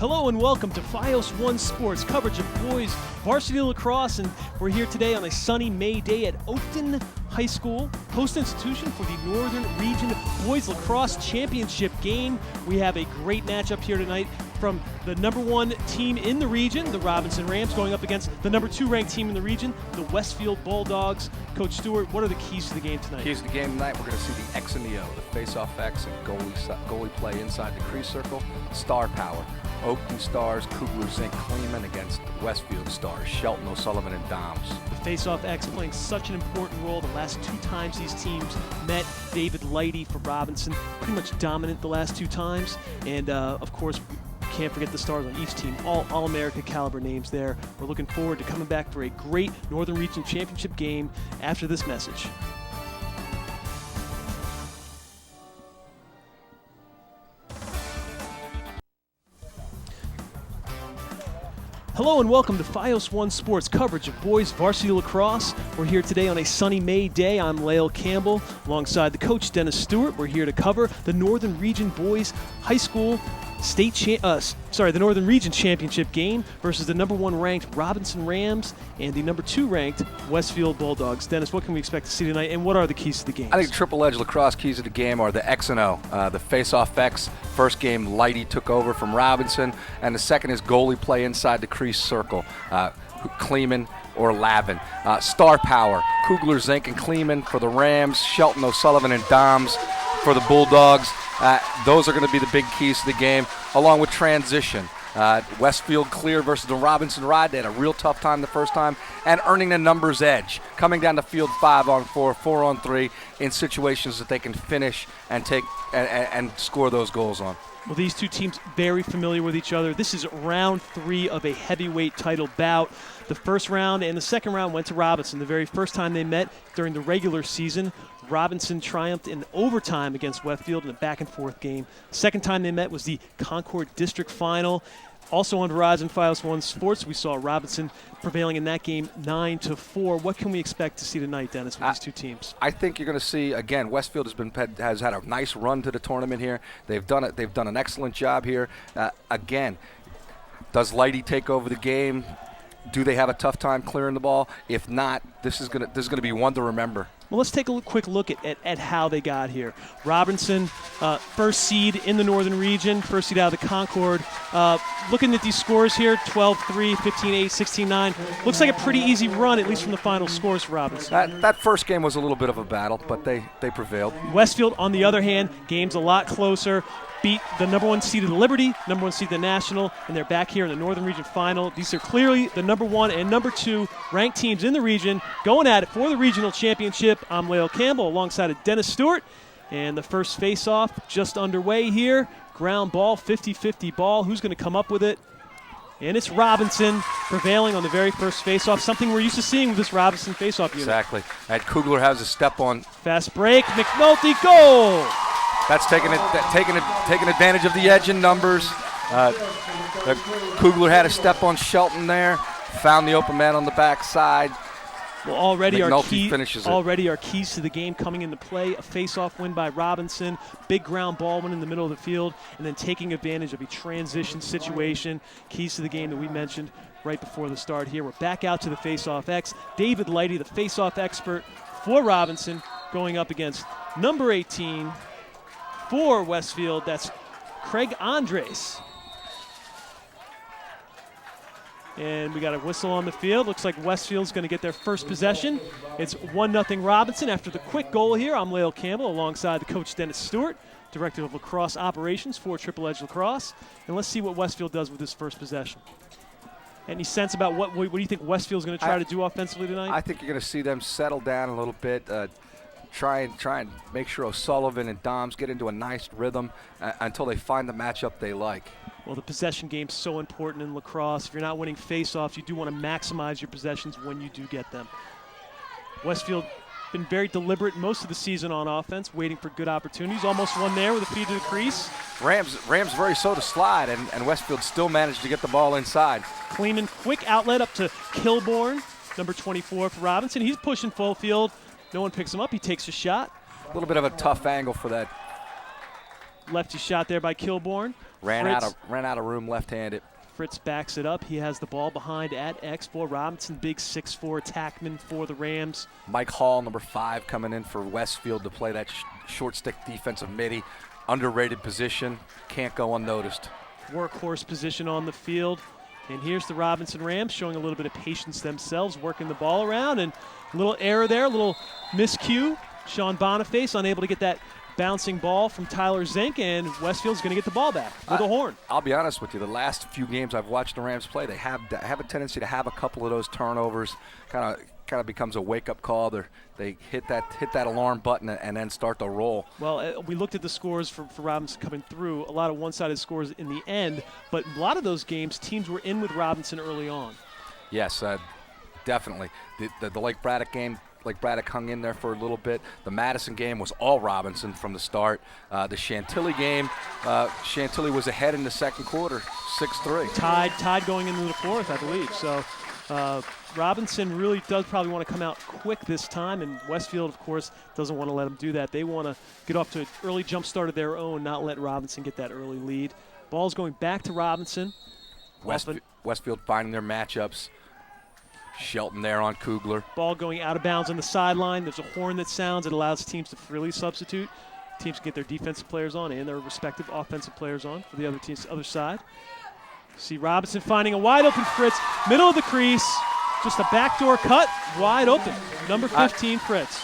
Hello and welcome to FiOS 1 Sports, coverage of boys varsity lacrosse, and we're here today on a sunny May day at Oakton High School, host institution for the Northern Region Boys Lacrosse Championship game. We have a great matchup here tonight from the #1 team in the region, the Robinson Rams, going up against the #2 ranked team in the region, the Westfield Bulldogs. Coach Stewart, what are the keys to the game tonight? Keys to the game tonight, we're going to see the X and the O, the face-off X and goalie play inside the crease circle, star power. Oakton Stars, Kugler, Zink, Kleeman against Westfield Stars, Shelton, O'Sullivan, and Doms. The face-off X playing such an important role the last two times these teams met. David Lighty for Robinson, pretty much dominant the last two times. And of course, can't forget the stars on each team, all America caliber names there. We're looking forward to coming back for a great Northern Region Championship game after this message. Hello and welcome to FiOS 1 Sports, coverage of boys varsity lacrosse. We're here today on a sunny May day. I'm Lael Campbell alongside the coach Dennis Stewart. We're here to cover the Northern Region Boys High School the Northern Region Championship game versus the #1 ranked Robinson Rams and the #2 ranked Westfield Bulldogs. Dennis, what can we expect to see tonight, and what are the keys to the game? I think triple edge lacrosse keys to the game are the X and O, the face-off X. First game, Lighty took over from Robinson, and the second is goalie play inside the crease circle, Kleeman or Lavin. Star power, Kugler, Zink, and Kleeman for the Rams, Shelton, O'Sullivan, and Doms for the Bulldogs. Those are going to be the big keys to the game, along with transition. Westfield clear versus the Robinson Ride. They had a real tough time the first time, and earning the numbers edge, coming down the field 5-on-4, 4-on-3 in situations that they can finish and take and score those goals on. Well, these two teams very familiar with each other. This is round 3 of a heavyweight title bout. The first round and the second round went to Robinson. The very first time they met during the regular season, Robinson triumphed in overtime against Westfield in a back-and-forth game. Second time they met was the Concord District Final. Also on Verizon FiOS 1 Sports, we saw Robinson prevailing in that game 9-4. What can we expect to see tonight, Dennis, with these two teams? I think you're going to see, again, Westfield has had a nice run to the tournament here. They've done it. They've done an excellent job here. Again, does Lighty take over the game? Do they have a tough time clearing the ball? If not, this is going to be one to remember. Well, let's take a quick look at how they got here. Robinson, first seed in the Northern Region, first seed out of the Concord. Looking at these scores here, 12-3, 15-8, 16-9. Looks like a pretty easy run, at least from the final scores for Robinson. That first game was a little bit of a battle, but they prevailed. Westfield, on the other hand, game's a lot closer. Beat the #1 seed of the Liberty, #1 seed of the National, and they're back here in the Northern Region Final. These are clearly the #1 and #2 ranked teams in the region going at it for the regional championship. I'm Lael Campbell alongside of Dennis Stewart, and the first face-off just underway here. Ground ball, 50-50 ball. Who's going to come up with it? And it's Robinson prevailing on the very first face-off, something we're used to seeing with this Robinson face-off unit. Exactly. And Kugler has a step on. Fast break, McNulty, goal! That's taking advantage of the edge in numbers. Kugler had a step on Shelton there, found the open man on the backside. Well, already our keys to the game coming into play. A face-off win by Robinson, big ground ball win in the middle of the field, and then taking advantage of a transition situation. Keys to the game that we mentioned right before the start here. We're back out to the face-off X. David Lighty, the face-off expert for Robinson, going up against number 18 for Westfield. That's Craig Andres. And we got a whistle on the field. Looks like Westfield's going to get their first possession. It's 1-0 Robinson after the quick goal here. I'm Lael Campbell alongside the coach Dennis Stewart, Director of Lacrosse Operations for Triple Edge Lacrosse. And let's see what Westfield does with this first possession. Any sense about what do you think Westfield's going to try to do offensively tonight? I think you're going to see them settle down a little bit, try and make sure O'Sullivan and Doms get into a nice rhythm until they find the matchup they like. Well, the possession game's so important in lacrosse. If you're not winning face-offs, you do want to maximize your possessions when you do get them. Westfield been very deliberate most of the season on offense, waiting for good opportunities. Almost one there with a feed to the crease. Rams very slow to slide, and Westfield still managed to get the ball inside. Kleeman, quick outlet up to Kilborn, number 24 for Robinson. He's pushing full field. No one picks him up. He takes a shot. A little bit of a tough angle for that lefty shot there by Kilborn. Ran out of room left-handed. Fritz backs it up. He has the ball behind at X for Robinson. Big 6'4" attackman for the Rams. Mike Hall, number 5, coming in for Westfield to play that short stick defensive midi. Underrated position. Can't go unnoticed. Workhorse position on the field. And here's the Robinson Rams showing a little bit of patience themselves, working the ball around. And a little error there, a little miscue. Sean Boniface unable to get that bouncing ball from Tyler Zink, and Westfield's going to get the ball back with a horn. I'll be honest with you. The last few games I've watched the Rams play, they have a tendency to have a couple of those turnovers. Kind of becomes a wake-up call. They hit that alarm button and then start to roll. Well, we looked at the scores for Robinson coming through. A lot of one-sided scores in the end, but a lot of those games, teams were in with Robinson early on. Yes, definitely. The Lake Braddock game, Lake Braddock hung in there for a little bit. The Madison game was all Robinson from the start. The Chantilly game, Chantilly was ahead in the second quarter, 6-3. Tied going into the fourth, I believe. So Robinson really does probably want to come out quick this time, and Westfield, of course, doesn't want to let them do that. They want to get off to an early jump start of their own, not let Robinson get that early lead. Ball's going back to Robinson. Westfield finding their matchups. Shelton there on Kugler. Ball going out of bounds on the sideline. There's a horn that sounds. It allows teams to freely substitute. Teams can get their defensive players on and their respective offensive players on for the other team's other side. See Robinson finding a wide open Fritz, middle of the crease. Just a backdoor cut, wide open. Number 15, Fritz.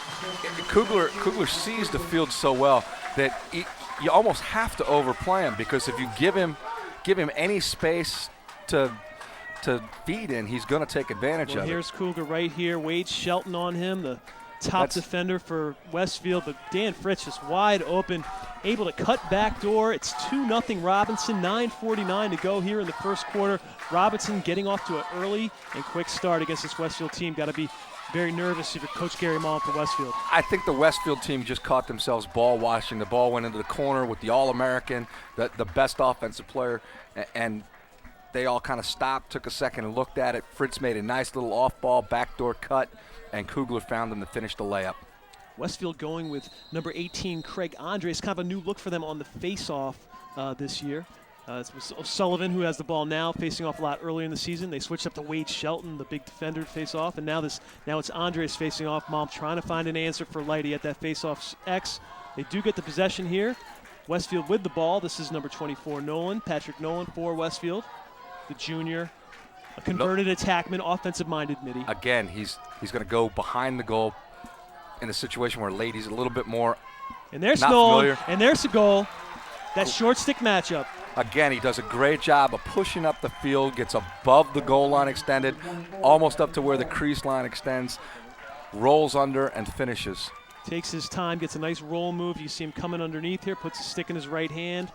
Kugler sees the field so well that you almost have to overplay him, because if you give him any space to feed in, he's going to take advantage of it. Here's Kugler right here. Wade Shelton on him, the top defender for Westfield. But Dan Fritz just wide open, able to cut back door. It's 2-0 Robinson, 9:49 to go here in the first quarter. Robinson getting off to an early and quick start against this Westfield team. Got to be very nervous if you're Coach Gary Mullen for Westfield. I think the Westfield team just caught themselves ball watching. The ball went into the corner with the All-American, the best offensive player, and they all kind of stopped, took a second and looked at it. Fritz made a nice little off-ball backdoor cut, and Kugler found him to finish the layup. Westfield going with number 18, Craig Andre. It's kind of a new look for them on the face-off this year. It's O'Sullivan, who has the ball now, facing off a lot earlier in the season. They switched up to Wade Shelton, the big defender, to face off, and now it's Andres facing off. Mom trying to find an answer for Lighty at that face-off X. They do get the possession here. Westfield with the ball. This is number 24, Nolan, Patrick Nolan for Westfield, the junior, a converted attackman, offensive-minded midi. Again, he's going to go behind the goal in a situation where Lady's a little bit more and there's not Nolan, familiar. And there's the goal. That short stick matchup. Again, he does a great job of pushing up the field, gets above the goal line extended, almost up to where the crease line extends, rolls under, and finishes. Takes his time, gets a nice roll move. You see him coming underneath here, puts a stick in his right hand,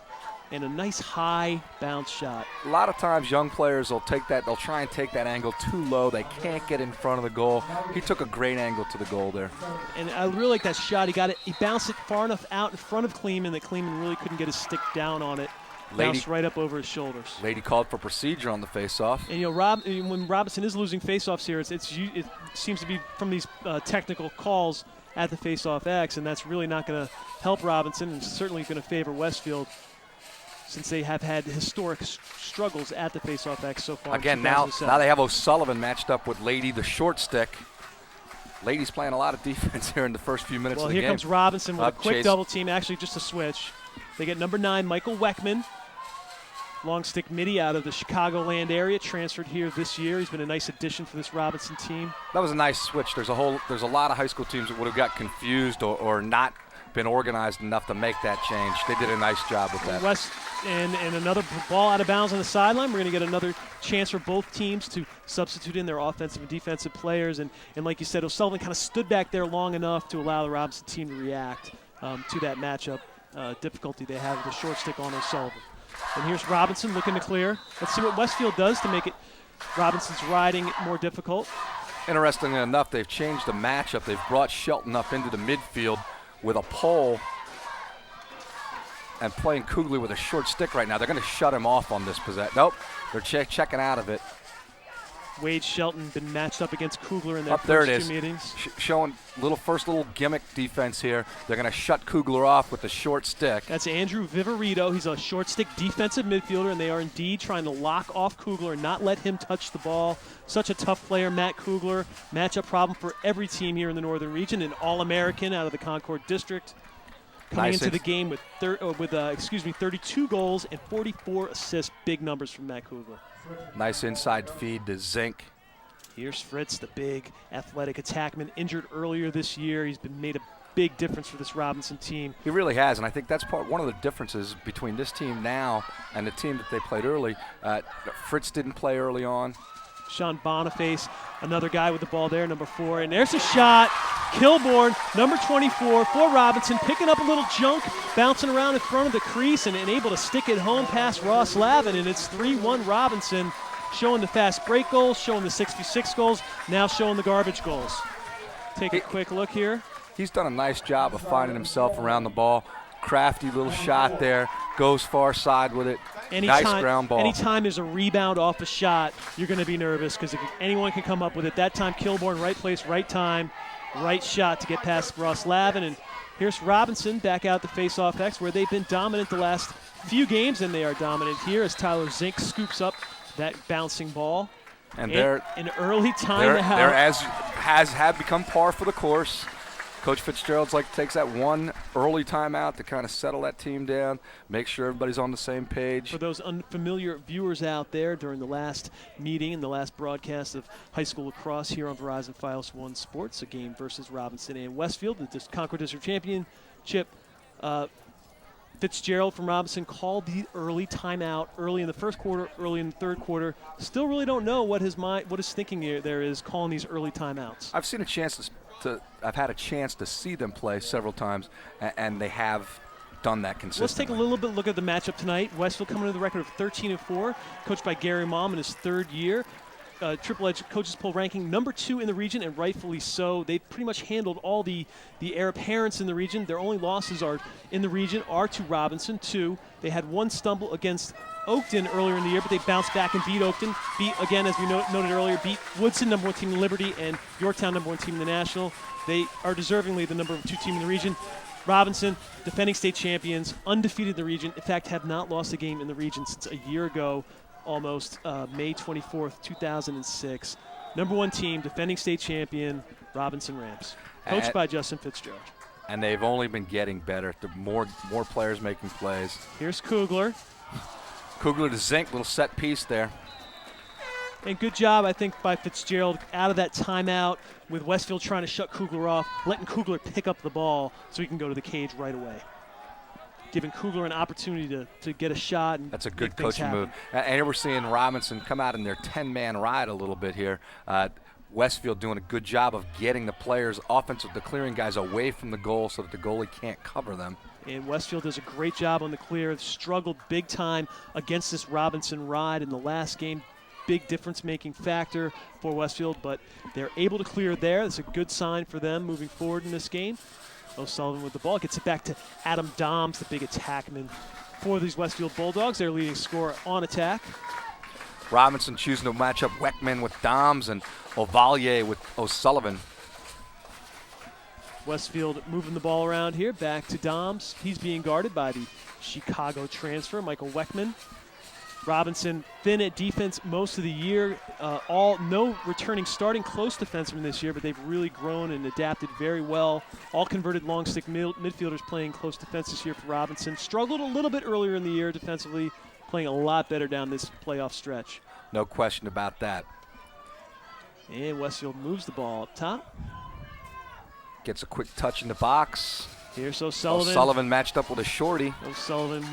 and a nice high bounce shot. A lot of times young players will try and take that angle too low. They can't get in front of the goal. He took a great angle to the goal there. And I really like that shot. He bounced it far enough out in front of Kleeman that Kleeman really couldn't get his stick down on it. Bounced right up over his shoulders. Lady called for procedure on the faceoff. And when Robinson is losing faceoffs here, it seems to be from these technical calls at the faceoff X, and that's really not going to help Robinson, and certainly going to favor Westfield, since they have had historic struggles at the faceoff X so far. Again, now they have O'Sullivan matched up with Lady, the short stick. Lady's playing a lot of defense here in the first few minutes of the game. Well, here comes Robinson with a quick chase. double team, actually just a switch. They get number 9, Michael Weckman. Long stick midi out of the Chicagoland area, transferred here this year. He's been a nice addition for this Robinson team. That was a nice switch. There's a lot of high school teams that would have got confused or not been organized enough to make that change. They did a nice job with that. And another ball out of bounds on the sideline. We're going to get another chance for both teams to substitute in their offensive and defensive players. And like you said, O'Sullivan kind of stood back there long enough to allow the Robinson team to react to that matchup difficulty they have with the short stick on O'Sullivan. And here's Robinson looking to clear. Let's see what Westfield does to make it Robinson's riding more difficult. Interestingly enough, they've changed the matchup. They've brought Shelton up into the midfield with a pole and playing Kugler with a short stick right now. They're going to shut him off on this possession. Nope, they're checking out of it. Wade Shelton been matched up against Kugler in their Up there first it two is. meetings. Showing first little gimmick defense here. They're going to shut Kugler off with the short stick. That's Andrew Viverito. He's a short stick defensive midfielder, and they are indeed trying to lock off Kugler and not let him touch the ball. Such a tough player, Matt Kugler. Matchup problem for every team here in the Northern Region. An All-American out of the Concord District. Coming into the game with 32 goals and 44 assists. Big numbers from Matt Kugler. Nice inside feed to Zink. Here's Fritz, the big athletic attackman, injured earlier this year. He's been made a big difference for this Robinson team. He really has, and I think that's one of the differences between this team now and the team that they played early. Fritz didn't play early on. Sean Boniface, another guy with the ball there, number 4. And there's a shot. Kilborn, number 24, for Robinson, picking up a little junk, bouncing around in front of the crease and able to stick it home past Ross Lavin. And it's 3-1 Robinson, showing the fast break goals, showing the 66 goals, now showing the garbage goals. Take a quick look here. He's done a nice job of finding himself around the ball. Crafty little shot there, goes far side with it. Nice ground ball. Anytime there's a rebound off a shot, you're going to be nervous because anyone can come up with it. That time, Kilborn, right place, right time, right shot to get past Ross Lavin. And here's Robinson back out the face-off X, where they've been dominant the last few games, and they are dominant here as Tyler Zink scoops up that bouncing ball. And they're an early timeout. They're has become par for the course. Coach Fitzgerald takes that one early timeout to kind of settle that team down, make sure everybody's on the same page. For those unfamiliar viewers out there, during the last meeting and the last broadcast of high school lacrosse here on Verizon Fios 1 Sports, a game versus Robinson and Westfield, the Concord District Championship, Fitzgerald from Robinson called the early timeout early in the first quarter, early in the third quarter. Still really don't know what his thinking there is calling these early timeouts. I've had a chance to see them play several times, and they have done that consistently. Let's take a little bit look at the matchup tonight. Westfield coming to the record of 13-4, coached by Gary Malm in his third year. Triple Edge Coaches Poll ranking number 2 in the region, and rightfully so. They've pretty much handled all the heir apparents in the region. Their only losses in the region are to Robinson, 2. They had one stumble against Oakton earlier in the year, but they bounced back and beat Oakton. Beat, again, as we noted earlier, beat Woodson, number 1 team in Liberty, and Yorktown, number 1 team in the National. They are deservingly the number 2 team in the region. Robinson, defending state champions, undefeated in the region. In fact, have not lost a game in the region since a year ago, almost May 24th, 2006. Number 1 team, defending state champion, Robinson Rams, coached by Justin Fitzgerald. And they've only been getting better. The more players making plays. Here's Kugler. Kugler to Zink, little set piece there. And good job, I think, by Fitzgerald out of that timeout with Westfield trying to shut Kugler off, letting Kugler pick up the ball so he can go to the cage right away. Giving Kugler an opportunity to get a shot. And that's a good coaching move. And here we're seeing Robinson come out in their 10-man ride a little bit here. Westfield doing a good job of getting the players, the clearing guys away from the goal so that the goalie can't cover them. And Westfield does a great job on the clear. Struggled big time against this Robinson ride in the last game. Big difference-making factor for Westfield, but they're able to clear there. That's a good sign for them moving forward in this game. O'Sullivan with the ball. Gets it back to Adam Doms, the big attackman for these Westfield Bulldogs. Their leading scorer on attack. Robinson choosing to match up Weckman with Doms and Ovalier with O'Sullivan. Westfield moving the ball around here. Back to Doms. He's being guarded by the Chicago transfer, Michael Weckman. Robinson thin at defense most of the year. No returning starting close defensemen this year, but they've really grown and adapted very well. All converted long stick midfielders playing close defense this year for Robinson. Struggled a little bit earlier in the year defensively, playing a lot better down this playoff stretch. No question about that. And Westfield moves the ball up top. Gets a quick touch in the box. Here's O'Sullivan. O'Sullivan matched up with a shorty. O'Sullivan,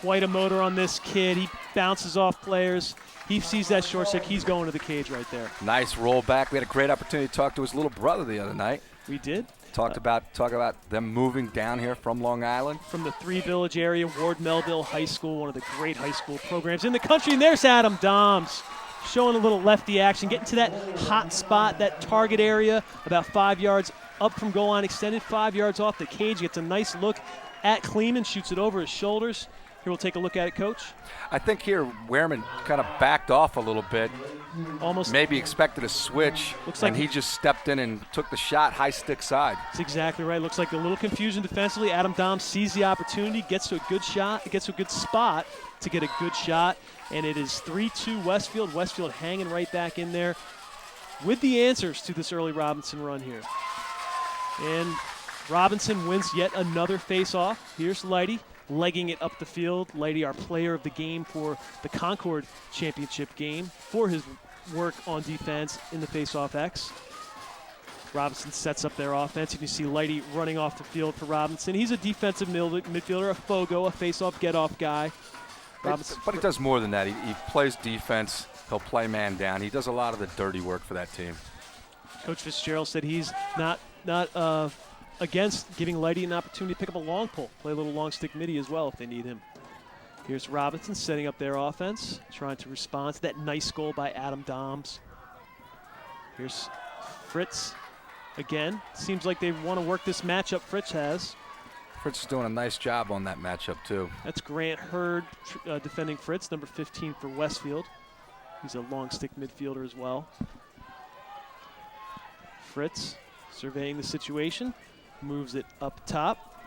quite a motor on this kid. He bounces off players. He sees that short stick. He's going to the cage right there. Nice roll back. We had a great opportunity to talk to his little brother the other night. We did. Talk about them moving down here from Long Island. From the Three Village area, Ward Melville High School, one of the great high school programs in the country. And there's Adam Doms showing a little lefty action, getting to that hot spot, that target area, about 5 yards up from goal line, extended 5 yards off the cage. Gets a nice look at Kleeman, shoots it over his shoulders. Here we'll take a look at it, Coach. I think here Wehrman kind of backed off a little bit. Almost. Maybe expected a switch, Looks like and he just stepped in and took the shot high stick side. That's exactly right. Looks like a little confusion defensively. Adam Dom sees the opportunity, gets to a good shot, gets to a good spot to get a good shot, and it is 3-2 Westfield. Westfield hanging right back in there with the answers to this early Robinson run here. And Robinson wins yet another face-off. Here's Leidy legging it up the field. Leidy, our player of the game for the Concord Championship game, for his work on defense in the face-off X. Robinson sets up their offense. You can see Leidy running off the field for Robinson. He's a defensive midfielder, a fogo, a face-off, get-off guy. Robinson, but he does more than that. He plays defense. He'll play man down. He does a lot of the dirty work for that team. Coach Fitzgerald said he's not against giving Leidy an opportunity to pick up a long pull, play a little long stick midi as well if they need him. Here's Robinson setting up their offense, trying to respond to that nice goal by Adam Doms. Here's Fritz again. Seems like they want to work this matchup Fritz has. Fritz is doing a nice job on that matchup too. That's Grant Hurd defending Fritz, number 15 for Westfield. He's a long stick midfielder as well. Fritz surveying the situation. Moves it up top.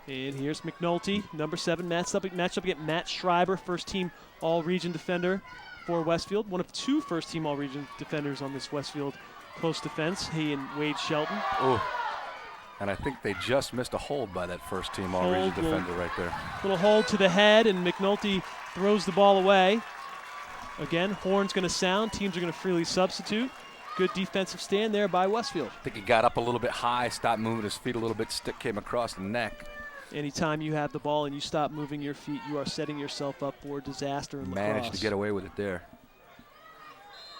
And here's McNulty, number 7, matched up against Matt Schreiber, first-team All-Region defender for Westfield. One of 2 first-team All-Region defenders on this Westfield close defense, he and Wade Shelton. Oh, and I think they just missed a hold by that first-team All-Region defender right there. Little hold to the head, and McNulty throws the ball away. Again, horn's going to sound. Teams are going to freely substitute. Good defensive stand there by Westfield. I think he got up a little bit high, stopped moving his feet a little bit, stick came across the neck. Anytime you have the ball and you stop moving your feet, you are setting yourself up for disaster in lacrosse. Managed to get away with it there.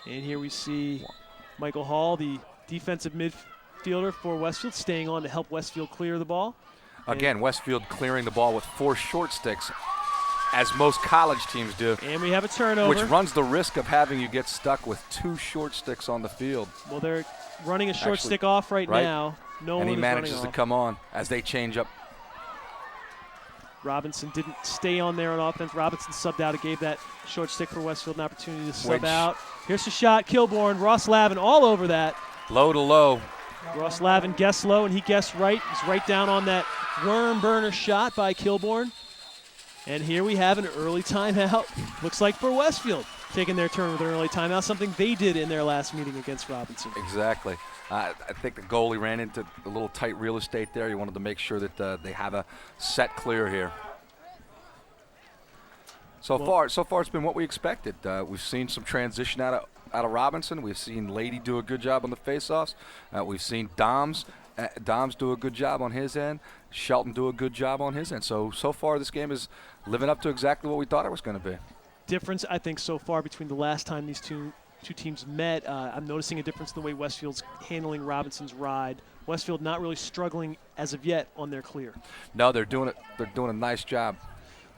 And here we see Michael Hall, the defensive midfielder for Westfield, staying on to help Westfield clear the ball. Again, Westfield clearing the ball with 4 short sticks, as most college teams do. And we have a turnover. Which runs the risk of having you get stuck with 2 short sticks on the field. Well, they're running a short stick off right now. No one and he is manages running to off. come on as they change up. Robinson didn't stay on there on offense. Robinson subbed out. It gave that short stick for Westfield an opportunity to sub out. Here's the shot. Kilborn, Ross Lavin all over that. Low to low. Ross Lavin guessed low, and he guessed right. He's right down on that worm burner shot by Kilborn. And here we have an early timeout. Looks like for Westfield, taking their turn with an early timeout, something they did in their last meeting against Robinson. Exactly. I think the goalie ran into a little tight real estate there. He wanted to make sure that they have a set clear here. So far it's been what we expected. We've seen some transition out of Robinson. We've seen Leidy do a good job on the faceoffs. We've seen Doms do a good job on his end. Shelton do a good job on his end. So far this game is living up to exactly what we thought it was going to be. Difference, I think, so far between the last time these two teams met. I'm noticing a difference in the way Westfield's handling Robinson's ride. Westfield not really struggling as of yet on their clear. No, they're doing it. They're doing a nice job.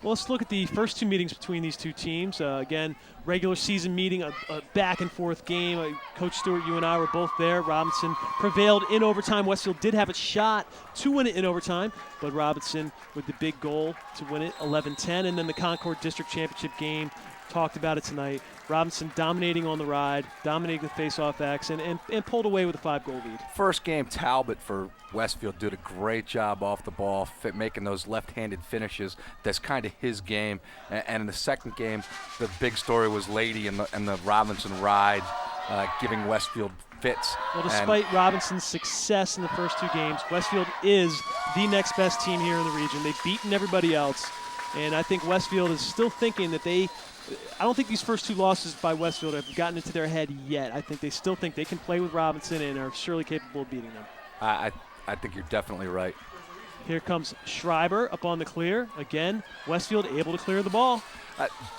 Well, let's look at the first 2 meetings between these 2 teams. Again, regular season meeting, a back-and-forth game. Coach Stewart, you and I were both there. Robinson prevailed in overtime. Westfield did have a shot to win it in overtime, but Robinson with the big goal to win it, 11-10. And then the Concord District Championship game, talked about it tonight. Robinson dominating on the ride, dominating the face-off X, and pulled away with a 5-goal lead. First game, Talbot for Westfield did a great job off the ball, making those left-handed finishes. That's kind of his game. And in the second game, the big story was Leidy and the Robinson ride, giving Westfield fits. Well, despite Robinson's success in the first 2 games, Westfield is the next best team here in the region. They've beaten everybody else, and I think Westfield is still thinking that I don't think these first 2 losses by Westfield have gotten into their head yet. I think they still think they can play with Robinson and are surely capable of beating them. I think you're definitely right. Here comes Schreiber up on the clear. Again, Westfield able to clear the ball.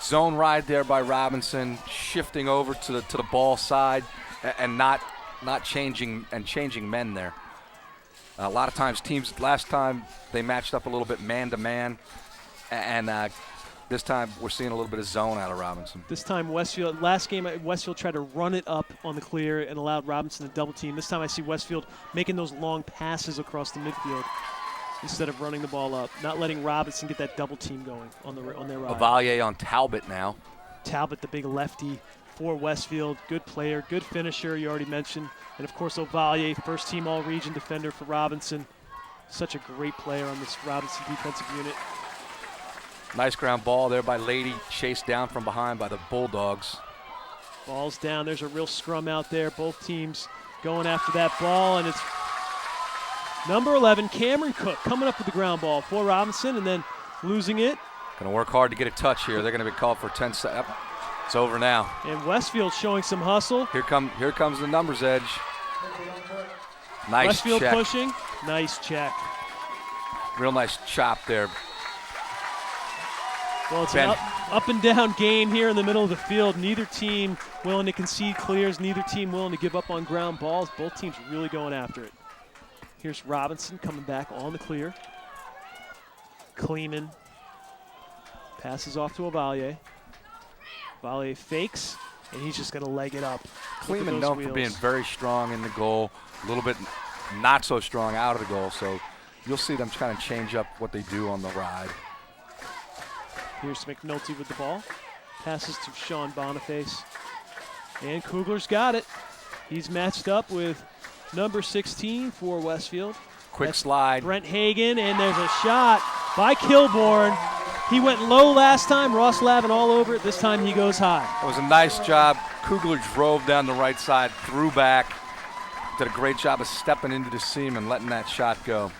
Zone ride there by Robinson, shifting over to the ball side and not changing men there. A lot of times teams, last time they matched up a little bit man-to-man, and this time we're seeing a little bit of zone out of Robinson. This time last game Westfield tried to run it up on the clear and allowed Robinson to double team. This time I see Westfield making those long passes across the midfield. instead of running the ball up, not letting Robinson get that double team going on their ride. Avalier on Talbot now. Talbot, the big lefty for Westfield. Good player, good finisher, you already mentioned. And, of course, Avalier, first-team all-region defender for Robinson. Such a great player on this Robinson defensive unit. Nice ground ball there by Lady, chased down from behind by the Bulldogs. Ball's down. There's a real scrum out there. Both teams going after that ball, and it's number 11, Cameron Cook, coming up with the ground ball for Robinson and then losing it. Going to work hard to get a touch here. They're going to be called for 10 seconds. It's over now. And Westfield showing some hustle. Here comes the numbers edge. Nice Westfield check. pushing. Nice check. Real nice chop there. Well, it's an up and down game here in the middle of the field. Neither team willing to concede clears. Neither team willing to give up on ground balls. Both teams really going after it. Here's Robinson coming back on the clear. Kleeman passes off to Avalier. Avalier fakes, and he's just going to leg it up. Kleeman known for being very strong in the goal, a little bit not so strong out of the goal, so you'll see them kind of change up what they do on the ride. Here's McNulty with the ball. Passes to Sean Boniface. And Kugler's got it. He's matched up with number 16 for Westfield. Quick slide. Brent Hagan, and there's a shot by Kilborn. He went low last time. Ross Lavin all over it. This time he goes high. It was a nice job. Kugler drove down the right side, threw back. Did a great job of stepping into the seam and letting that shot go.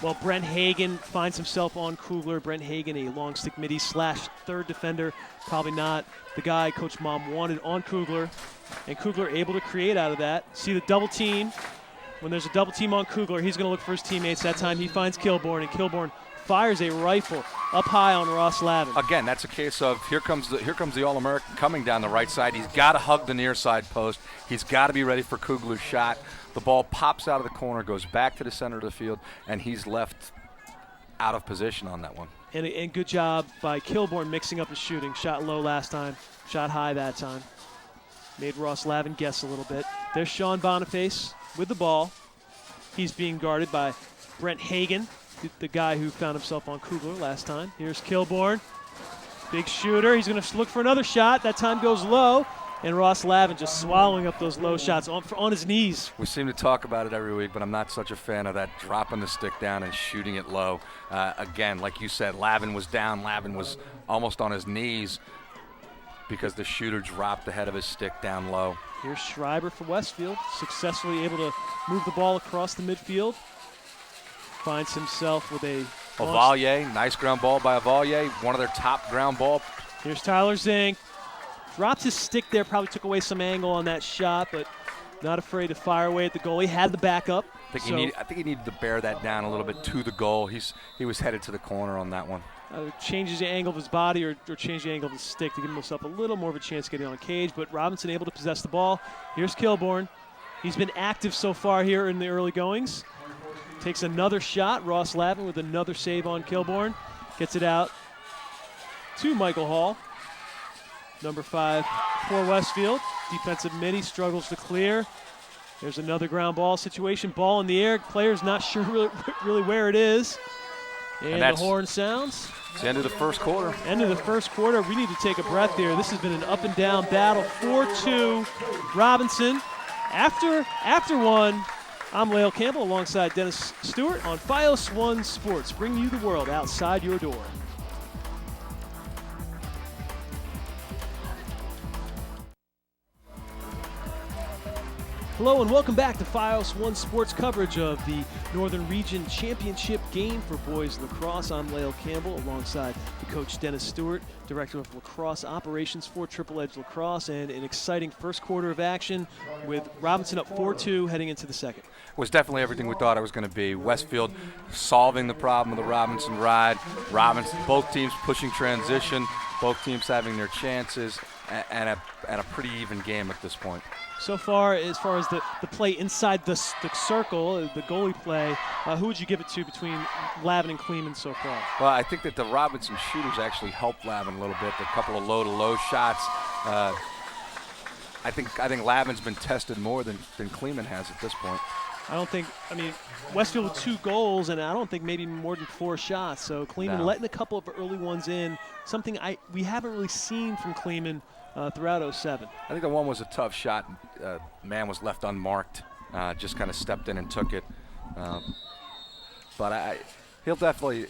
Well, Brent Hagan finds himself on Kugler. Brent Hagan, a long stick midi / third defender. Probably not the guy Coach Mom wanted on Kugler. And Kugler able to create out of that. See the double team. When there's a double team on Kugler, he's going to look for his teammates. That time he finds Kilborn, and Kilborn fires a rifle up high on Ross Lavin. Again, that's a case of here comes the All-American coming down the right side. He's got to hug the near side post. He's got to be ready for Kugler's shot. The ball pops out of the corner, goes back to the center of the field, and he's left out of position on that one. And good job by Kilborn mixing up his shooting. Shot low last time, shot high that time. Made Ross Lavin guess a little bit. There's Sean Boniface with the ball. He's being guarded by Brent Hagan, the guy who found himself on Kugler last time. Here's Kilborn. Big shooter. He's going to look for another shot. That time goes low. And Ross Lavin just swallowing up those low shots on his knees. We seem to talk about it every week, but I'm not such a fan of that dropping the stick down and shooting it low. Again, like you said, Lavin was down. Lavin was almost on his knees because the shooter dropped the head of his stick down low. Here's Schreiber for Westfield, successfully able to move the ball across the midfield. Finds himself with a Avalier, nice ground ball by Avalier, one of their top ground ball. Here's Tyler Zink. Drops his stick there, probably took away some angle on that shot, but not afraid to fire away at the goal. He had the backup. I think he needed to bear that down a little bit to the goal. He was headed to the corner on that one. Changes the angle of his body or change the angle of his stick to give himself a little more of a chance getting on cage, but Robinson able to possess the ball. Here's Kilborn. He's been active so far here in the early goings. Takes another shot. Ross Lavin with another save on Kilborn. Gets it out to Michael Hall. Number 5 for Westfield. Defensive midi struggles to clear. There's another ground ball situation. Ball in the air. Player's not sure really where it is. And the horn sounds. It's the end of the first quarter. End of the first quarter. We need to take a breath here. This has been an up and down battle. 4-2 Robinson. After one, I'm Lael Campbell alongside Dennis Stewart on FiOS 1 Sports. Bring you the world outside your door. Hello and welcome back to FiOS 1 Sports coverage of the Northern Region Championship game for boys lacrosse. I'm Lael Campbell alongside the coach Dennis Stewart, Director of Lacrosse Operations for Triple Edge Lacrosse, and an exciting first quarter of action with Robinson up 4-2 heading into the second. It was definitely everything we thought it was going to be. Westfield solving the problem of the Robinson ride. Both teams pushing transition, both teams having their chances, and a pretty even game at this point. So far as the play inside the circle, the goalie play, who would you give it to between Lavin and Kleeman so far? Well, I think that the Robinson shooters actually helped Lavin a little bit. A couple of low-to-low shots. I think Lavin's been tested more than Kleeman has at this point. I mean, Westfield with 2 goals, and I don't think maybe more than 4 shots. So Kleeman letting a couple of early ones in, something we haven't really seen from Kleeman throughout 07. I think the one was a tough shot. Man was left unmarked, just kind of stepped in and took it. But he'll definitely,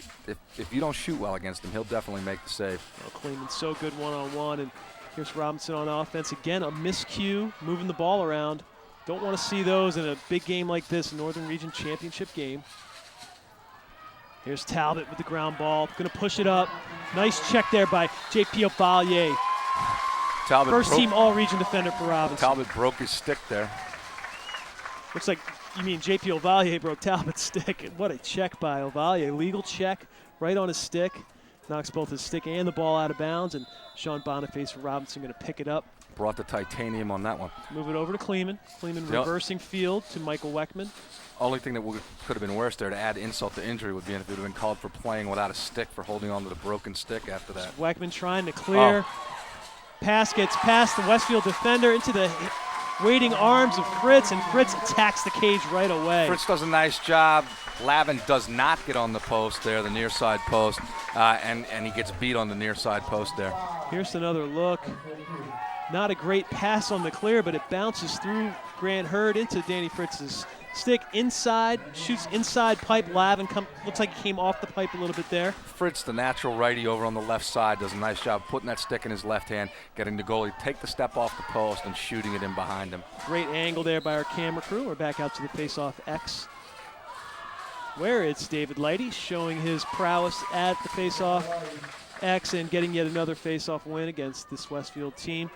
if you don't shoot well against him, he'll definitely make the save. Well, Kleeman's so good one-on-one, and here's Robinson on offense. Again, a miscue, moving the ball around. Don't want to see those in a big game like this, Northern Region Championship game. Here's Talbot with the ground ball, going to push it up. Nice check there by J.P. Ovallier. Talbot First team all-region defender for Robinson. Talbot broke his stick there. Looks like you mean J.P. Ovallier broke Talbot's stick. What a check by Ovallier. Legal check right on his stick. Knocks both his stick and the ball out of bounds, and Sean Boniface for Robinson going to pick it up. Brought the titanium on that one. Move it over to Kleeman. Kleeman reversing field to Michael Weckman. Only thing that could have been worse there to add insult to injury would be if it would have been called for playing without a stick for holding on to the broken stick after that. Weckman trying to clear. Pass gets past the Westfield defender into the waiting arms of Fritz, and Fritz attacks the cage right away. Fritz does a nice job. Lavin does not get on the post there, the near side post, and he gets beat on the near side post there. Here's another look. Not a great pass on the clear, but it bounces through Grant Hurd into Danny Fritz's stick inside, shoots inside pipe. Lavin looks like he came off the pipe a little bit there. Fritz, the natural righty over on the left side, does a nice job putting that stick in his left hand, getting the goalie take the step off the post and shooting it in behind him. Great angle there by our camera crew. We're back out to the face-off X, where it's David Lighty showing his prowess at the face-off X and getting yet another face-off win against this Westfield team.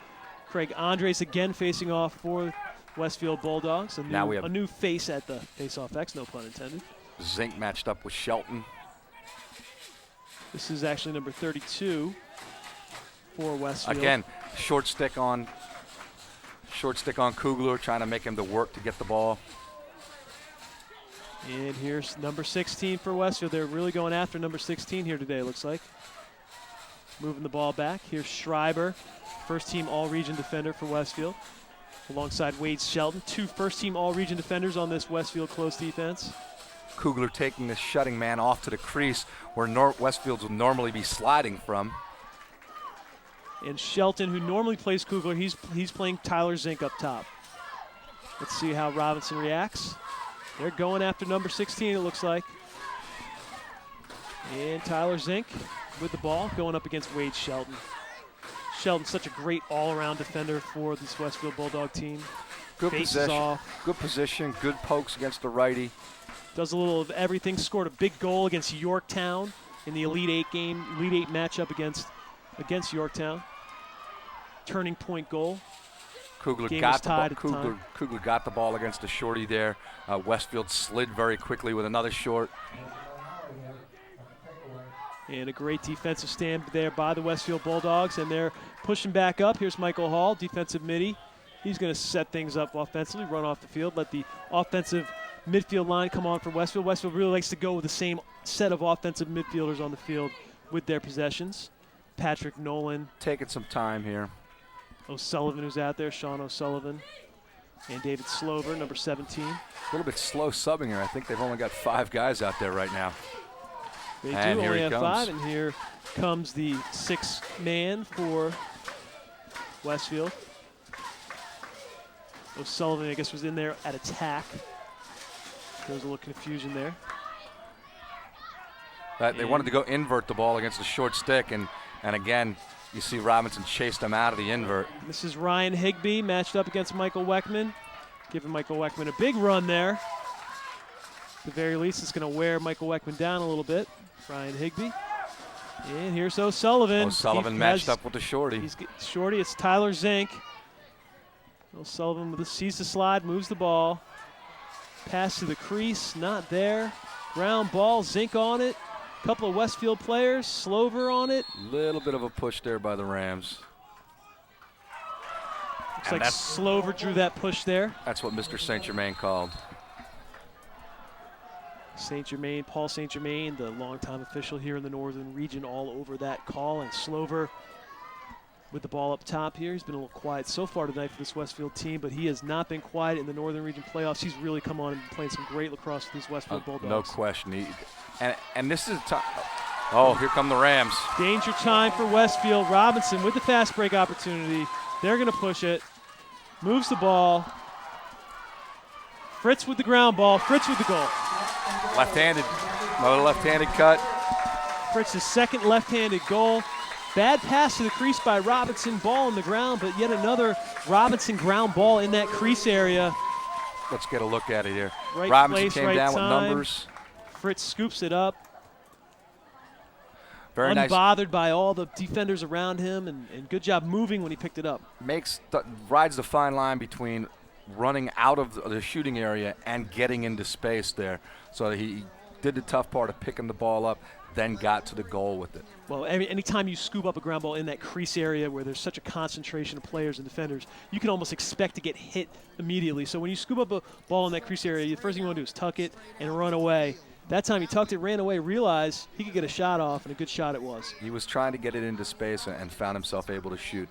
Craig Andres again facing off for Westfield Bulldogs. A new face at the face-off X, no pun intended. Zink matched up with Shelton. This is actually number 32 for Westfield. Again, short stick on Kugler, trying to make him to work to get the ball. And here's number 16 for Westfield. They're really going after number 16 here today, it looks like. Moving the ball back. Here's Schreiber, first-team all-region defender for Westfield, alongside Wade Shelton, 2 first-team all-region defenders on this Westfield close defense. Kugler taking the shutting man off to the crease where Westfields would normally be sliding from. And Shelton, who normally plays Kugler, he's playing Tyler Zink up top. Let's see how Robinson reacts. They're going after number 16, it looks like. And Tyler Zink with the ball, going up against Wade Shelton. Shelton's such a great all-around defender for this Westfield Bulldog team. Good position, good pokes against the righty. Does a little of everything. Scored a big goal against Yorktown in the Elite Eight matchup against Yorktown. Turning point goal. Kugler got the ball against the shorty there. Westfield slid very quickly with another short. And a great defensive stand there by the Westfield Bulldogs, and they're pushing back up. Here's Michael Hall, defensive midi. He's going to set things up offensively, run off the field, let the offensive midfield line come on for Westfield. Westfield really likes to go with the same set of offensive midfielders on the field with their possessions. Patrick Nolan. Taking some time here. O'Sullivan, who's out there, Sean O'Sullivan. And David Slover, number 17. A little bit slow subbing here. I think they've only got 5 guys out there right now. They do only have 5, and here comes the 6th man for Westfield. O'Sullivan, I guess, was in there at attack. There was a little confusion there. They wanted to go invert the ball against the short stick, and again, you see Robinson chased them out of the invert. This is Ryan Higbee matched up against Michael Weckman, giving Michael Weckman a big run there. At the very least, it's going to wear Michael Weckman down a little bit. Ryan Higbee. And here's O'Sullivan. O'Sullivan matched up with the shorty. Shorty, it's Tyler Zink. O'Sullivan sees the slide, moves the ball. Pass to the crease, not there. Ground ball, Zink on it. Couple of Westfield players, Slover on it. Little bit of a push there by the Rams. Looks like Slover drew that push there. That's what Mr. St. Germain called. Paul St. Germain, the longtime official here in the Northern Region, all over that call. And Slover with the ball up top here. He's been a little quiet so far tonight for this Westfield team, but he has not been quiet in the Northern Region playoffs. He's really come on and been playing some great lacrosse with these Westfield Bulldogs. No question. And this is a time. Oh, here come the Rams. Danger time for Westfield. Robinson with the fast break opportunity. They're going to push it. Moves the ball. Fritz with the ground ball. Fritz with the goal. Left-handed. Another left-handed cut. Fritz's second left-handed goal. Bad pass to the crease by Robinson. Ball on the ground, but yet another Robinson ground ball in that crease area. Let's get a look at it here. Right Robinson place, came right down time. with numbers. Fritz scoops it up. Very nice. Unbothered by all the defenders around him, and good job moving when he picked it up. Rides the fine line between running out of the shooting area and getting into space there. So he did the tough part of picking the ball up, then got to the goal with it. Well, anytime you scoop up a ground ball in that crease area where there's such a concentration of players and defenders, you can almost expect to get hit immediately. So when you scoop up a ball in that crease area, the first thing you want to do is tuck it and run away. That time he tucked it, ran away, realized he could get a shot off, and a good shot it was. He was trying to get it into space and found himself able to shoot.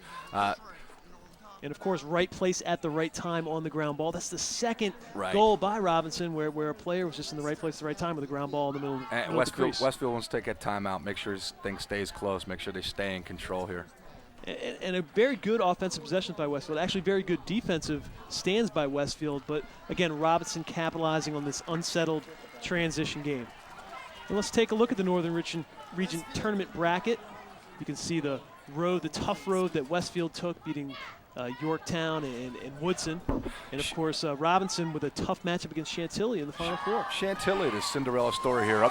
And, of course, right place at the right time on the ground ball. That's the second Right. goal by Robinson where a player was just in the right place at the right time with a ground ball in the middle, And of the crease. Westfield wants to take a timeout, make sure his thing stays close, make sure they stay in control here. And a very good offensive possession by Westfield. Actually, very good defensive stands by Westfield. But, again, Robinson capitalizing on this unsettled transition game. And let's take a look at the Northern Region tournament bracket. You can see the tough road that Westfield took, beating Yorktown and Woodson. And, of course, Robinson with a tough matchup against Chantilly in the Final Four. Chantilly, the Cinderella story here,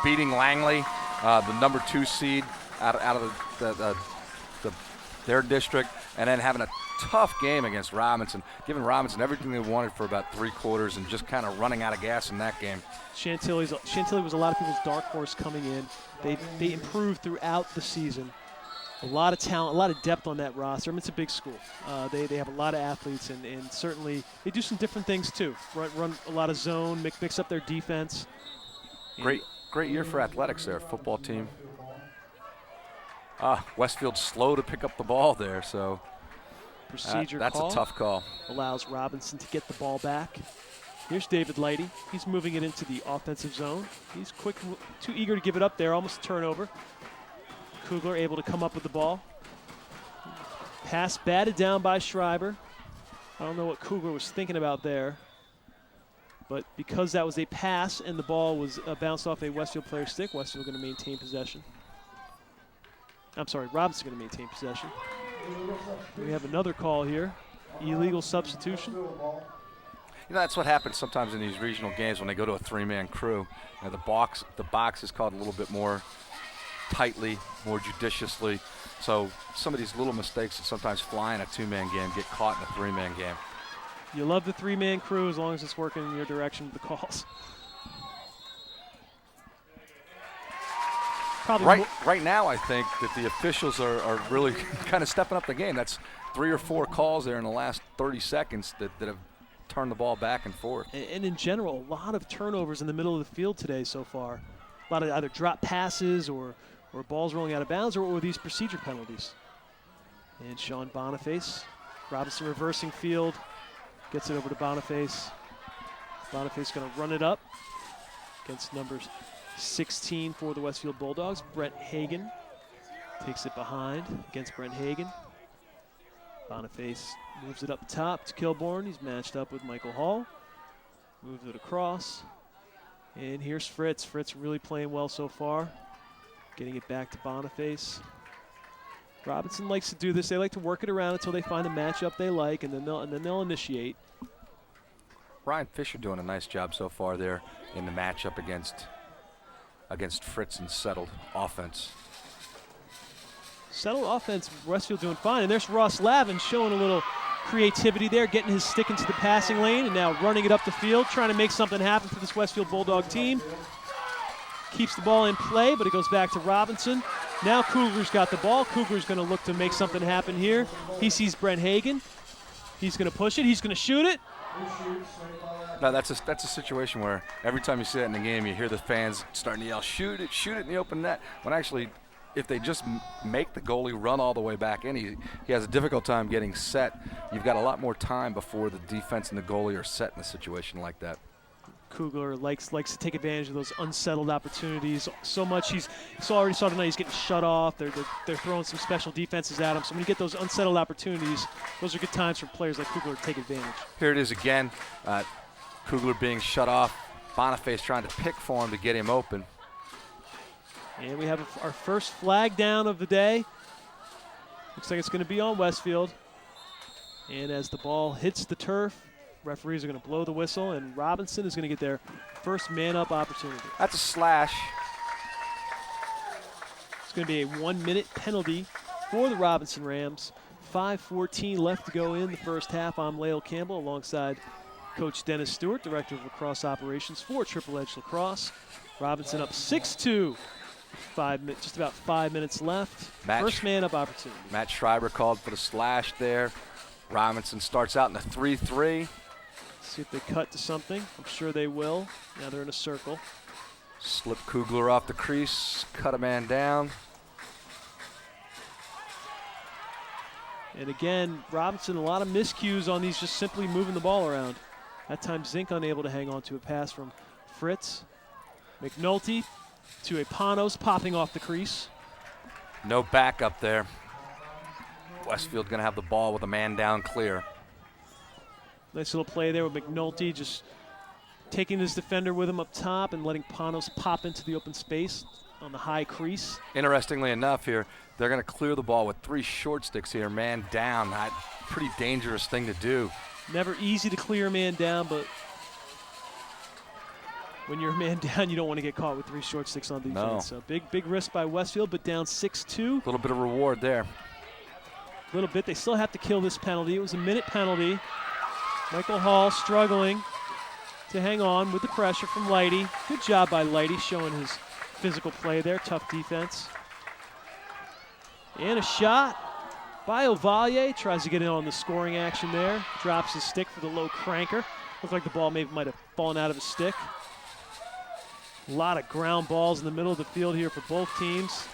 beating Langley, the number 2 seed out of their district, and then having a tough game against Robinson, giving Robinson everything they wanted for about 3 quarters and just kind of running out of gas in that game. Chantilly was a lot of people's dark horse coming in. They improved throughout the season. A lot of talent, a lot of depth on that roster. I mean, it's a big school. They have a lot of athletes, and certainly they do some different things too. Run a lot of zone, mix up their defense. Great year for athletics there, football team. Westfield's slow to pick up the ball there, so that's call a tough call. Allows Robinson to get the ball back. Here's David Leighty. He's moving it into the offensive zone. He's quick, too eager to give it up there, almost a turnover. Kugler able to come up with the ball. Pass batted down by Schreiber. I don't know what Kugler was thinking about there. But because that was a pass and the ball was bounced off a Westfield player's stick, Westfield going to maintain possession. I'm sorry, Robinson going to maintain possession. We have another call here. Illegal substitution. That's what happens sometimes in these regional games when they go to a 3-man crew. The box is called a little bit more tightly, more judiciously. So some of these little mistakes that sometimes fly in a 2-man game get caught in a 3-man game. You love the 3-man crew as long as it's working in your direction with the calls. Right now, I think that the officials are really kind of stepping up the game. That's 3 or 4 calls there in the last 30 seconds that have turned the ball back and forth. And in general, a lot of turnovers in the middle of the field today so far. A lot of either drop passes or balls rolling out of bounds or these procedure penalties. And Sean Boniface, Robinson reversing field, gets it over to Boniface. Boniface going to run it up against numbers 16 for the Westfield Bulldogs. Brent Hagan takes it behind against Brent Hagan. Boniface moves it up top to Kilborn. He's matched up with Michael Hall. Moves it across. And here's Fritz. Fritz really playing well so far. Getting it back to Boniface. Robinson likes to do this. They like to work it around until they find a matchup they like, and then they'll initiate. Ryan Fisher doing a nice job so far there in the matchup against Fritz and settled offense. Settled offense, Westfield doing fine. And there's Ross Lavin showing a little creativity there, getting his stick into the passing lane and now running it up the field, trying to make something happen for this Westfield Bulldog team. Keeps the ball in play, but it goes back to Robinson. Now Kugler's got the ball. Kugler's going to look to make something happen here. He sees Brent Hagan. He's going to push it. He's going to shoot it. No, that's a situation where every time you see it in the game, you hear the fans starting to yell, shoot it in the open net. When actually if they just make the goalie run all the way back in, he has a difficult time getting set. You've got a lot more time before the defense and the goalie are set in a situation like that. Kugler likes to take advantage of those unsettled opportunities so much. He's already saw tonight he's getting shut off. They're throwing some special defenses at him. So when you get those unsettled opportunities, those are good times for players like Kugler to take advantage. Here it is again. Kugler being shut off. Boniface trying to pick for him to get him open. And we have our first flag down of the day. Looks like it's going to be on Westfield. And as the ball hits the turf, referees are going to blow the whistle, and Robinson is going to get their first man-up opportunity. That's a slash. It's going to be a 1-minute penalty for the Robinson Rams. 5:14 left to go in the first half. I'm Lael Campbell alongside Coach Dennis Stewart, Director of Lacrosse Operations for Triple Edge Lacrosse. Robinson up 6-2. Just about 5 minutes left. First man-up opportunity. Matt Schreiber called for the slash there. Robinson starts out in a 3-3. See if they cut to something. I'm sure they will. Now they're in a circle. Slip Kugler off the crease, cut a man down. And again, Robinson, a lot of miscues on these, just simply moving the ball around. That time Zink unable to hang on to a pass from Fritz. McNulty to a Panos popping off the crease. No backup there. Westfield going to have the ball with a man down clear. Nice little play there with McNulty just taking his defender with him up top and letting Panos pop into the open space on the high crease. Interestingly enough here, they're going to clear the ball with 3 short sticks here, man down. That pretty dangerous thing to do. Never easy to clear a man down, but when you're a man down, you don't want to get caught with 3 short sticks on defense. No. So big risk by Westfield, but down 6-2. A little bit of reward there. A little bit. They still have to kill this penalty. It was a minute penalty. Michael Hall struggling to hang on with the pressure from Lighty. Good job by Lighty showing his physical play there. Tough defense. And a shot by Ovalle. Tries to get in on the scoring action there. Drops his stick for the low cranker. Looked like the ball might have fallen out of his stick. A lot of ground balls in the middle of the field here for both teams.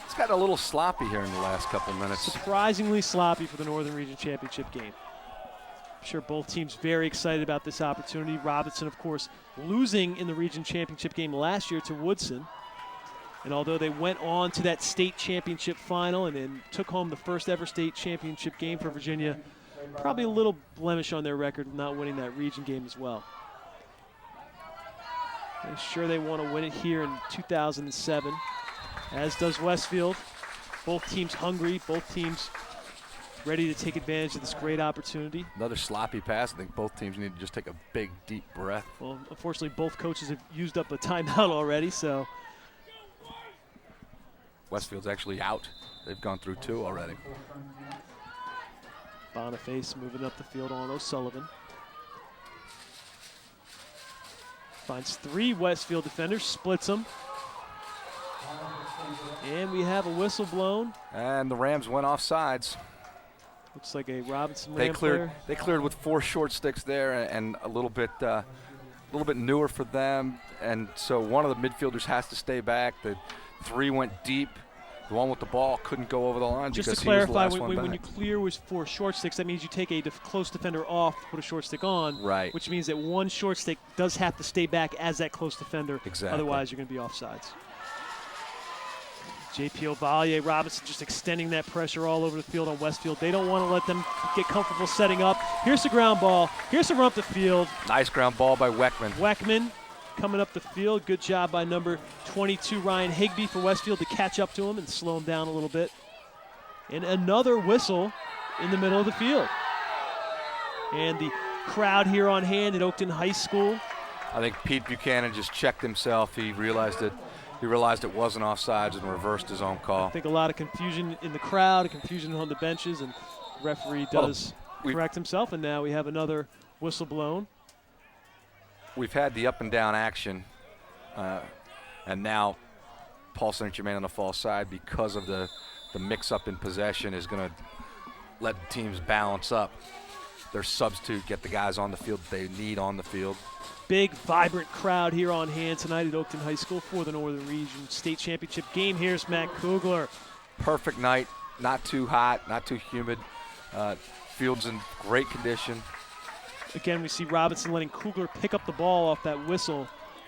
It's gotten a little sloppy here in the last couple minutes. Surprisingly sloppy for the Northern Region Championship game. I'm sure both teams very excited about this opportunity. Robinson, of course, losing in the Region Championship game last year to Woodson. And although they went on to that state championship final and then took home the first ever state championship game for Virginia, probably a little blemish on their record of not winning that region game as well. They're sure they want to win it here in 2007, as does Westfield. Both teams hungry, both teams ready to take advantage of this great opportunity. Another sloppy pass. I think both teams need to just take a big, deep breath. Well, unfortunately, both coaches have used up a timeout already, so. Westfield's actually out. They've gone through 2 already. Boniface moving up the field on O'Sullivan. Finds 3 Westfield defenders, splits them. And we have a whistle blown. And the Rams went off sides. Looks like a Robinson They Ram cleared. player. They cleared with 4 short sticks there, and a little bit newer for them. And so one of the midfielders has to stay back. The 3 went deep. The one with the ball couldn't go over the line. Just to because he was the clarify, last one when back. you clear with 4 short sticks, that means you take a close defender off, put a short stick on. Right. Which means that 1 short stick does have to stay back as that close defender. Exactly. Otherwise, you're going to be offsides. JP Ovalle, Robinson just extending that pressure all over the field on Westfield. They don't want to let them get comfortable setting up. Here's the ground ball. Here's the run up the field. Nice ground ball by Weckman. Weckman coming up the field. Good job by number 22, Ryan Higbee, for Westfield to catch up to him and slow him down a little bit. And another whistle in the middle of the field. And the crowd here on hand at Oakton High School. I think Pete Buchanan just checked himself. He realized it wasn't offsides and reversed his own call. I think a lot of confusion in the crowd, confusion on the benches, and the referee does correct himself, and now we have another whistle blown. We've had the up and down action, and now Paul St. Germain on the false side, because of the mix-up in possession, is going to let the teams balance up. their substitute, get the guys on the field that they need on the field. Big, vibrant crowd here on hand tonight at Oakton High School for the Northern Region State Championship game. Here's Matt Kugler. Perfect night, not too hot, not too humid. Field's in great condition. Again, we see Robinson letting Kugler pick up the ball off that whistle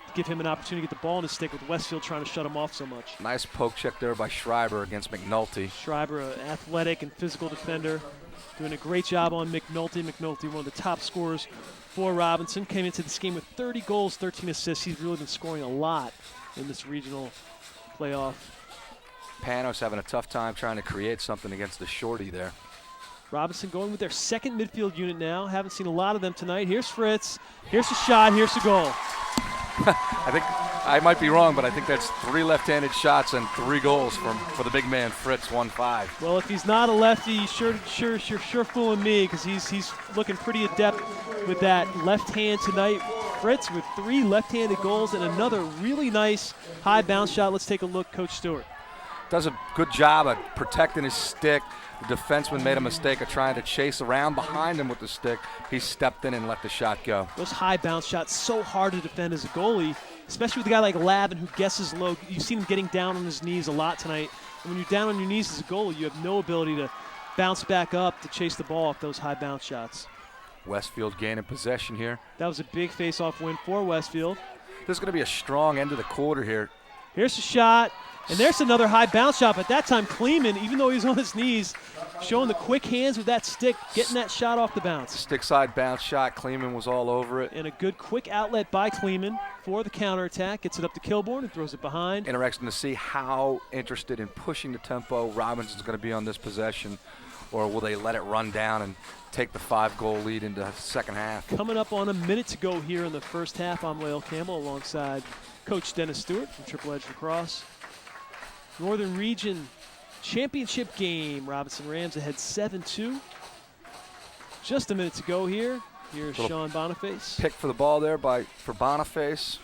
to give him an opportunity to get the ball in his stick, with Westfield trying to shut him off so much. Nice poke check there by Schreiber against McNulty. Schreiber, an athletic and physical defender, doing a great job on McNulty. McNulty, one of the top scorers for Robinson, came into this game with 30 goals, 13 assists. He's really been scoring a lot in this regional playoff. Panos having a tough time trying to create something against the shorty there. Robinson going with their second midfield unit now. Haven't seen a lot of them tonight. Here's Fritz. Here's a shot. Here's a goal. I think I might be wrong, but I think that's 3 left-handed shots and 3 goals for the big man Fritz, 1-5. Well, if he's not a lefty, he's sure fooling me, because he's looking pretty adept with that left hand tonight. Fritz with 3 left-handed goals and another really nice high bounce shot. Let's take a look, Coach Stewart. Does a good job of protecting his stick. The defenseman made a mistake of trying to chase around behind him with the stick. He stepped in and let the shot go. Those high bounce shots, so hard to defend as a goalie, especially with a guy like Lavin who guesses low. You've seen him getting down on his knees a lot tonight. And when you're down on your knees as a goalie, you have no ability to bounce back up to chase the ball off those high bounce shots. Westfield gaining possession here. That was a big face-off win for Westfield. This is going to be a strong end of the quarter here. Here's a shot, and there's another high bounce shot. But that time, Kleeman, even though he's on his knees, showing the quick hands with that stick, getting that shot off the bounce. Stick side bounce shot. Kleeman was all over it. And a good quick outlet by Kleeman for the counterattack. Gets it up to Kilborn and throws it behind. Interesting to see how interested in pushing the tempo Robinson's going to be on this possession, or will they let it run down and take the 5-goal lead into the second half? Coming up on a minute to go here in the first half, I'm Lael Campbell alongside Coach Dennis Stewart from Triple Edge Lacrosse. Northern Region Championship game. Robinson Rams ahead 7-2. Just a minute to go here. Here's Sean Boniface. Pick for the ball there for Boniface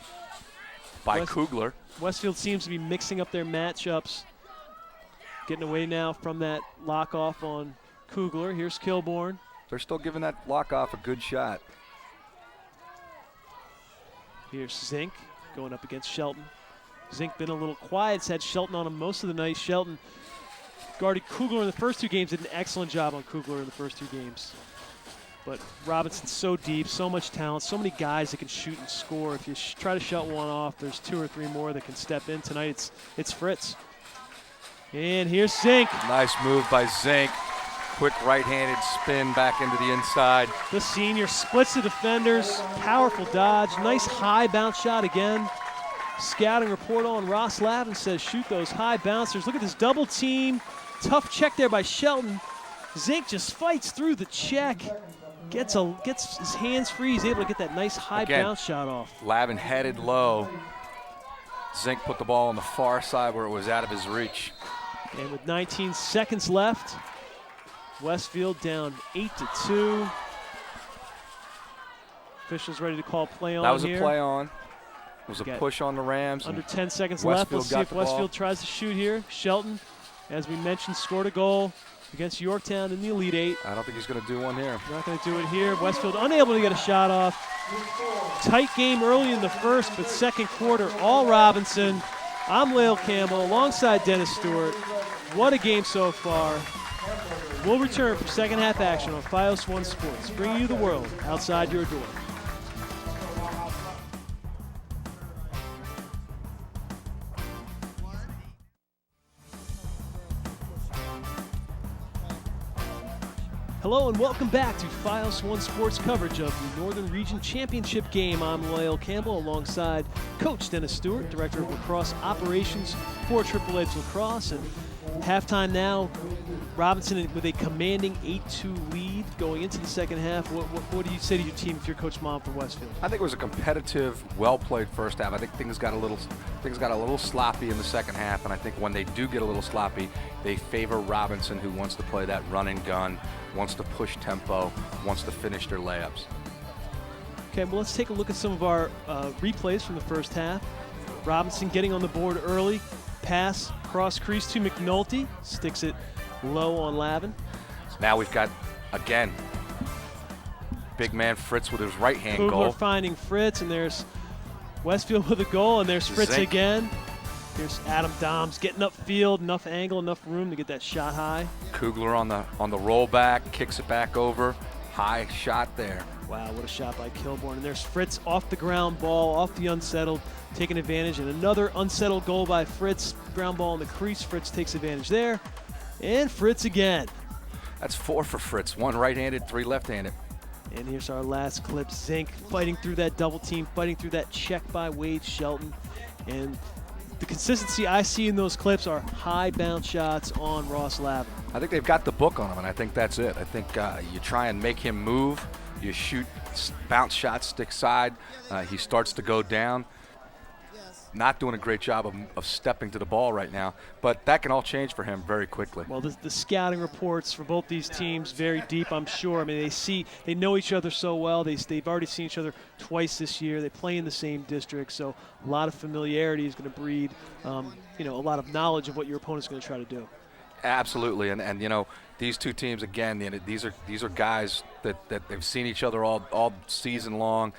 by Kugler. Westfield seems to be mixing up their matchups. Getting away now from that lock off on Kugler. Here's Kilborn. They're still giving that lock off a good shot. Here's Zink going up against Shelton. Zink been a little quiet. It's had Shelton on him most of the night. Shelton guarded Kugler in the first 2 games. Did an excellent job on Kugler in the first 2 games. But Robinson's so deep, so much talent, so many guys that can shoot and score. If you try to shut one off, there's 2 or 3 more that can step in. Tonight it's Fritz. And here's Zink. Nice move by Zink. Quick right-handed spin back into the inside. The senior splits the defenders. Powerful dodge. Nice high bounce shot again. Scouting report on Ross Lavin says shoot those high bouncers. Look at this double team. Tough check there by Shelton. Zink just fights through the check. Gets his hands free. He's able to get that nice high bounce shot off. Lavin headed low. Zink put the ball on the far side where it was out of his reach. And with 19 seconds left, Westfield down 8-2. Officials ready to call play on. That was here. A play on. It was a push on the Rams. Under 10 seconds left. Let's see if Westfield tries to shoot here. Shelton, as we mentioned, scored a goal against Yorktown in the Elite 8. I don't think he's going to do one here. Not going to do it here. Westfield unable to get a shot off. Tight game early in the first, but second quarter, all Robinson. I'm Lael Campbell alongside Dennis Stewart. What a game so far. We'll return for second half action on FiOS One Sports, bringing you the world outside your door. Hello and welcome back to FiOS One Sports coverage of the Northern Region Championship game. I'm Lael Campbell alongside Coach Dennis Stewart, Director of Lacrosse Operations for Triple Edge Lacrosse. And halftime now, Robinson with a commanding 8-2 lead going into the second half. What do you say to your team if you're Coach Mom for Westfield? I think it was a competitive, well-played first half. I think things got a little sloppy in the second half, and I think when they do get a little sloppy, they favor Robinson, who wants to play that run and gun, wants to push tempo, wants to finish their layups. Okay, well, let's take a look at some of our replays from the first half. Robinson getting on the board early. Pass cross crease to McNulty. Sticks it low on Lavin. Now we've got, again, big man Fritz with his right-hand Kugler goal. finding Fritz, and there's Westfield with a goal, and there's Fritz Zink. again. Here's Adam Doms getting upfield, enough angle, enough room to get that shot high. Kugler on the rollback, kicks it back over. High shot there. Wow, what a shot by Kilborn. And there's Fritz off the ground ball, off the unsettled, taking advantage. And another unsettled goal by Fritz. Ground ball in the crease. Fritz takes advantage there. And Fritz again. That's 4 for Fritz. 1 right-handed, 3 left-handed. And here's our last clip. Zink fighting through that double team, fighting through that check by Wade Shelton. And the consistency I see in those clips are high bounce shots on Ross Lavin. I think they've got the book on him, and I think that's it. I think you try and make him move. You shoot bounce shots, stick side. He starts to go down. Not doing a great job of stepping to the ball right now, but that can all change for him very quickly. Well, the scouting reports for both these teams very deep, I'm sure. I mean, they know each other so well. They've already seen each other twice this year. They play in the same district, so a lot of familiarity is going to breed, a lot of knowledge of what your opponent's going to try to do. Absolutely, and these two teams again. These are guys that they've seen each other all season long.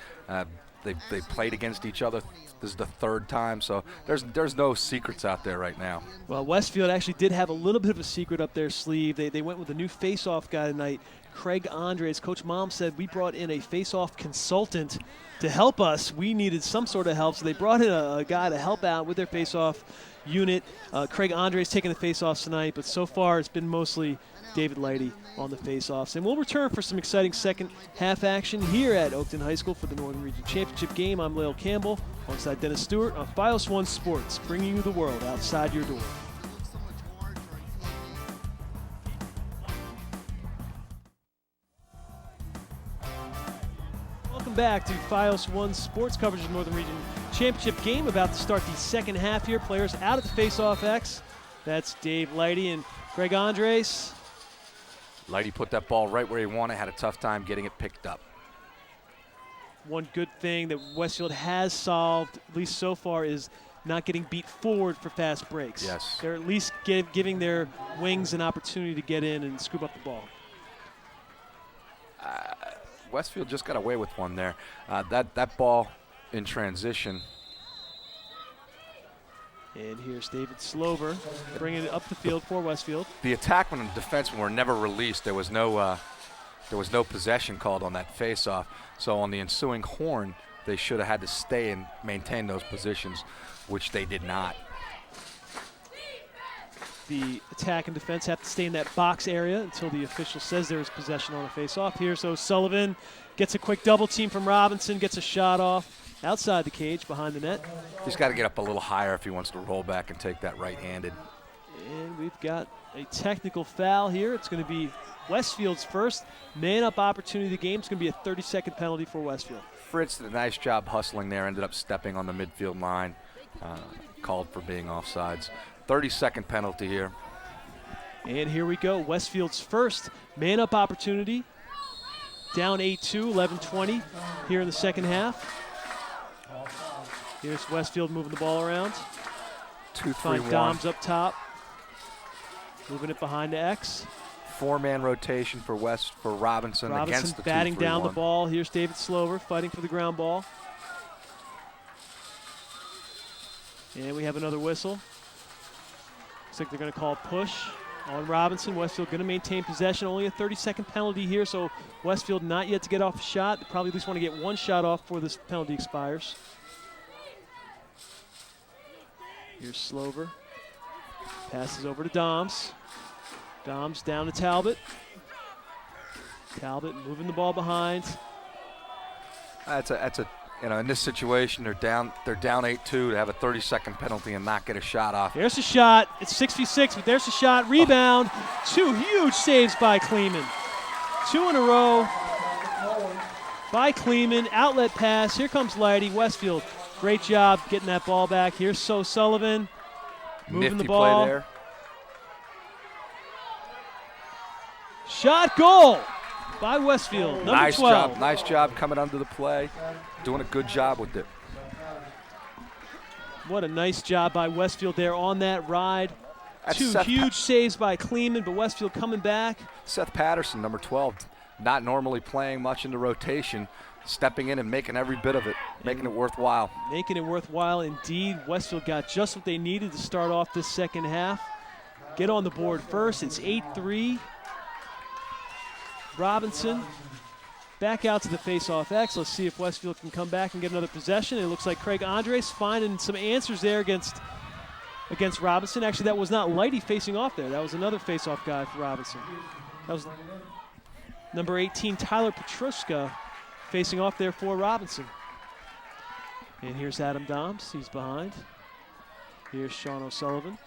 They played against each other. This is the 3rd time, so there's no secrets out there right now. Well, Westfield actually did have a little bit of a secret up their sleeve. They went with a new face-off guy tonight, Craig Andres. Coach Mom said we brought in a face-off consultant to help us. We needed some sort of help, so they brought in a guy to help out with their face-off unit. Craig Andres taking the face-offs tonight, but so far it's been mostly David Lighty on the face-offs. And we'll return for some exciting second half action here at Oakton High School for the Northern Region Championship game. I'm Lael Campbell alongside Dennis Stewart on FiOS One Sports, bringing you the world outside your door. Welcome back to FiOS One Sports coverage of the Northern Region Championship game. About to start the second half here. Players out at the face-off X. That's Dave Lighty and Craig Andres. Lighty put that ball right where he wanted, had a tough time getting it picked up. One good thing that Westfield has solved, at least so far, is not getting beat forward for fast breaks. Yes. They're at least giving their wings an opportunity to get in and scoop up the ball. Westfield just got away with one there. That ball in transition. And here's David Slover bringing it up the field for Westfield. The attackman and defenseman were never released. There was no possession called on that face-off. So on the ensuing horn, they should have had to stay and maintain those positions, which they did not. The attack and defense have to stay in that box area until the official says there is possession on a face-off. Here's O'Sullivan, gets a quick double team from Robinson, gets a shot off outside the cage behind the net. He's got to get up a little higher if he wants to roll back and take that right-handed. And we've got a technical foul here. It's going to be Westfield's first man-up opportunity of the game. It's going to be a 30-second penalty for Westfield. Fritz did a nice job hustling there, ended up stepping on the midfield line, called for being offsides. 30-second penalty here. And here we go. Westfield's first man-up opportunity. Down 8-2, 11-20 here in the second half. Here's Westfield moving the ball around. 2-3-1. Doms up top. Moving it behind the X. 4-man rotation for Robinson against the 2-3-1. Batting down the ball. Here's David Slover fighting for the ground ball. And we have another whistle. Looks like they're going to call push on Robinson. Westfield going to maintain possession. Only a 30-second penalty here, so Westfield not yet to get off a shot. They probably at least want to get one shot off before this penalty expires. Here's Slover. Passes over to Doms. Doms down to Talbot. Talbot moving the ball behind. In this situation, they're down 8-2 to have a 30-second penalty and not get a shot off. There's a shot. It's 6v6, but there's a shot. Rebound. Two huge saves by Kleeman. 2 in a row by Kleeman. Outlet pass. Here comes Lighty. Westfield, great job getting that ball back. Here's Sullivan moving Nifty the ball. Play there. Shot, goal by Westfield. Number Nice 12. job. Nice job coming under the play. Doing a good job with it. What a nice job by Westfield there on that ride. That's Two huge saves by Kleeman, but Westfield coming back. Seth Patterson, number 12, not normally playing much in the rotation, stepping in and making every bit of it, making it worthwhile. Making it worthwhile indeed. Westfield got just what they needed to start off this second half. Get on the board first. It's 8-3. Robinson back out to the face-off X. Let's see if Westfield can come back and get another possession. It looks like Craig Andres finding some answers there against Robinson. Actually, that was not Lighty facing off there. That was another face-off guy for Robinson. That was number 18, Tyler Petruska, facing off there for Robinson. And here's Adam Doms. He's behind. Here's Sean O'Sullivan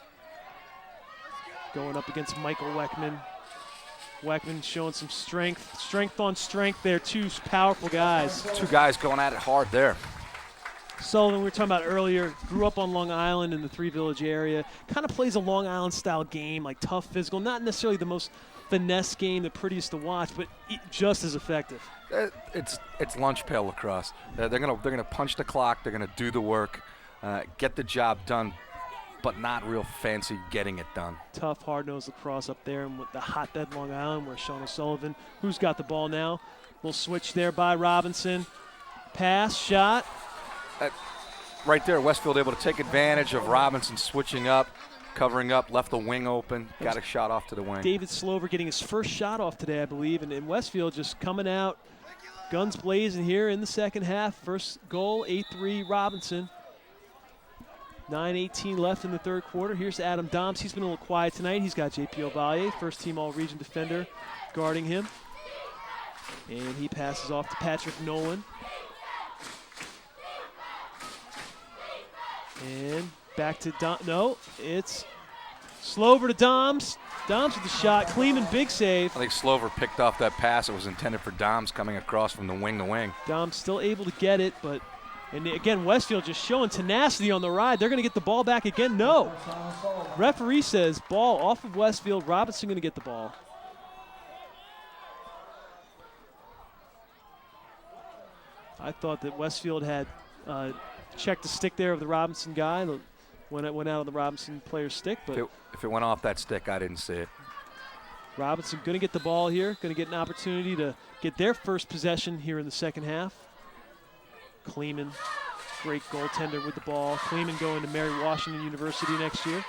going up against Michael Weckman. Weckman showing some strength on strength there. Two powerful guys. Two guys going at it hard there. Sullivan, we were talking about earlier, grew up on Long Island in the Three Village area. Kind of plays a Long Island style game, like tough, physical. Not necessarily the most finesse game, the prettiest to watch, but just as effective. It's lunch pail lacrosse. They're gonna punch the clock. They're gonna do the work, get the job done, but not real fancy getting it done. Tough, hard-nosed lacrosse up there and with the hotbed Long Island where Sean O'Sullivan, who's got the ball now. We'll switch there by Robinson. Pass, shot. Right there, Westfield able to take advantage of Robinson switching up, covering up, left the wing open, got a shot off to the wing. David Slover getting his first shot off today, I believe, and Westfield just coming out, guns blazing here in the second half. First goal, 8-3 Robinson. 9:18 left in the third quarter. Here's Adam Doms. He's been a little quiet tonight. He's got J.P. Ovalle, first-team All-Region defender, guarding him. And he passes off to Patrick Nolan. And back to Dom. No, it's Slover to Doms. Doms with the shot. Kleeman, big save. I think Slover picked off that pass. It was intended for Doms coming across from the wing to wing. Doms still able to get it, but and again, Westfield just showing tenacity on the ride. They're going to get the ball back again. No. Referee says ball off of Westfield. Robinson going to get the ball. I thought that Westfield had checked the stick there of the Robinson guy when it went out on the Robinson player's stick. But if it went off that stick, I didn't see it. Robinson going to get the ball here, going to get an opportunity to get their first possession here in the second half. Kleeman, great goaltender with the ball. Kleeman going to Mary Washington University next year.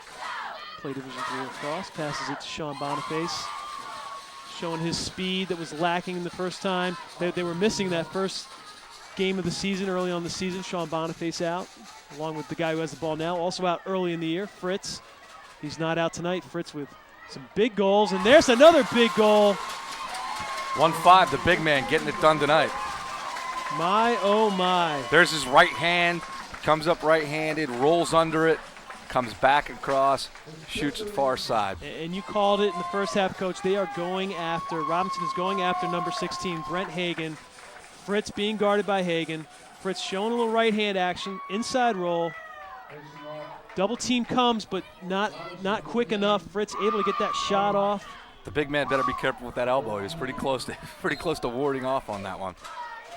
Play Division III lacrosse. Passes it to Sean Boniface. Showing his speed that was lacking the first time. They were missing that first game of the season, early on the season. Sean Boniface out, along with the guy who has the ball now. Also out early in the year, Fritz. He's not out tonight. Fritz with some big goals, and there's another big goal. 1-5, the big man getting it done tonight. My, oh my. There's his right hand, comes up right-handed, rolls under it, comes back across, shoots it far side. And you called it in the first half, Coach. They are going after, Robinson is going after number 16, Brent Hagan. Fritz being guarded by Hagan. Fritz showing a little right-hand action, inside roll. Double team comes, but not quick enough. Fritz able to get that shot off. The big man better be careful with that elbow. He was pretty close to warding off on that one.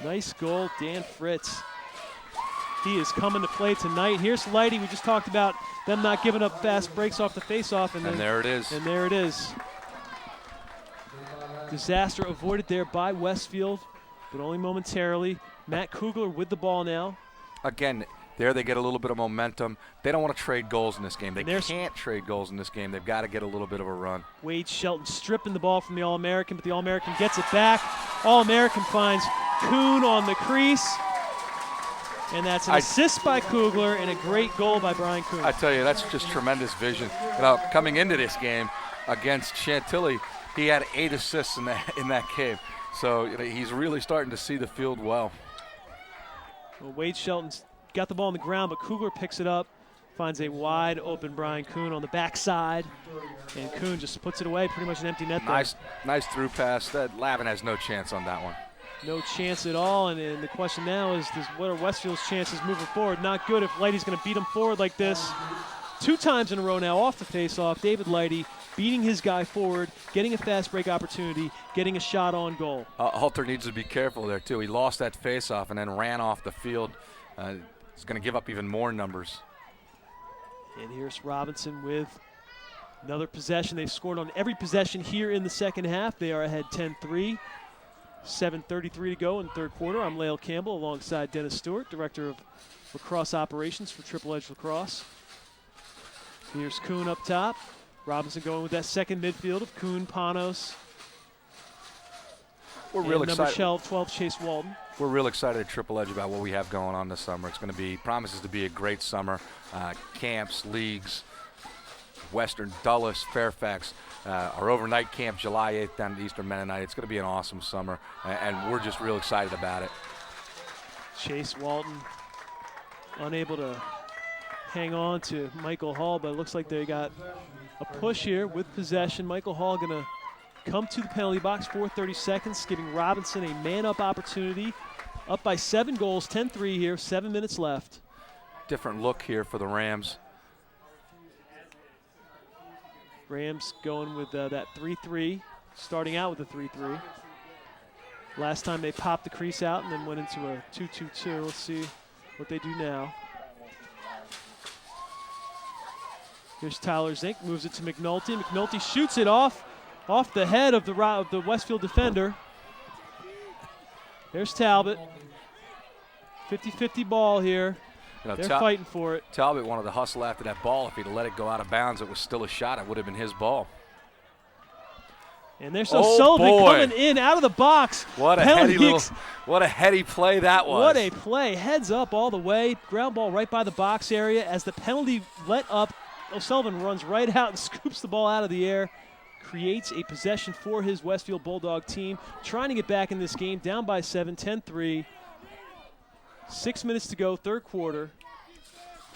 Nice goal, Dan Fritz. He is coming to play tonight. Here's Lighty. We just talked about them not giving up fast breaks off the face-off. And there it is. And there it is. Disaster avoided there by Westfield, but only momentarily. Matt Kugler with the ball now. Again, there they get a little bit of momentum. They don't want to trade goals in this game. They can't trade goals in this game. They've got to get a little bit of a run. Wade Shelton stripping the ball from the All-American, but the All-American gets it back. All-American finds Kuhn on the crease. And that's an assist by Kugler and a great goal by Brian Kuhn. I tell you, that's just tremendous vision. Coming into this game against Chantilly, he had 8 assists in that game. So he's really starting to see the field well. Wade Shelton's got the ball on the ground, but Kugler picks it up, finds a wide open Brian Kuhn on the backside, and Kuhn just puts it away, pretty much an empty net there. Nice through pass. Lavin has no chance on that one. No chance at all, and the question now is what are Westfield's chances moving forward? Not good if Lighty's going to beat him forward like this. 2 times in a row now off the face-off, David Lighty beating his guy forward, getting a fast break opportunity, getting a shot on goal. Halter needs to be careful there, too. He lost that face-off and then ran off the field. He's going to give up even more numbers. And here's Robinson with another possession. They've scored on every possession here in the second half. They are ahead 10-3. 7:33 to go in the third quarter. I'm Lael Campbell alongside Dennis Stewart, Director of Lacrosse Operations for Triple Edge Lacrosse. Here's Kuhn up top. Robinson going with that second midfield of Kuhn, Panos. We're real excited. Number 12, Chase Walton. We're real excited at Triple Edge about what we have going on this summer. It's going to be, promises to be a great summer. Camps, leagues, Western, Dulles, Fairfax, our overnight camp July 8th down at Eastern Mennonite. It's going to be an awesome summer, and we're just real excited about it. Chase Walton unable to hang on to Michael Hall, but it looks like they got a push here with possession. Michael Hall going to come to the penalty box, 4:30 seconds, giving Robinson a man-up opportunity. Up by 7 goals, 10-3 here, 7 minutes left. Different look here for the Rams. Rams going with that 3-3, starting out with a 3-3. Last time they popped the crease out and then went into a 2-2-2. Let's see what they do now. Here's Tyler Zink, moves it to McNulty. McNulty shoots it off the head of the Westfield defender. There's Talbot. 50-50 ball here. You know, they're fighting for it. Talbot wanted to hustle after that ball. If he'd let it go out of bounds, it was still a shot. It would have been his ball. And there's O'Sullivan coming in out of the box. What a heady play that was. What a play. Heads up all the way. Ground ball right by the box area. As the penalty let up, O'Sullivan runs right out and scoops the ball out of the air. Creates a possession for his Westfield Bulldog team. Trying to get back in this game. Down by 7, 10-3. 6 minutes to go, third quarter.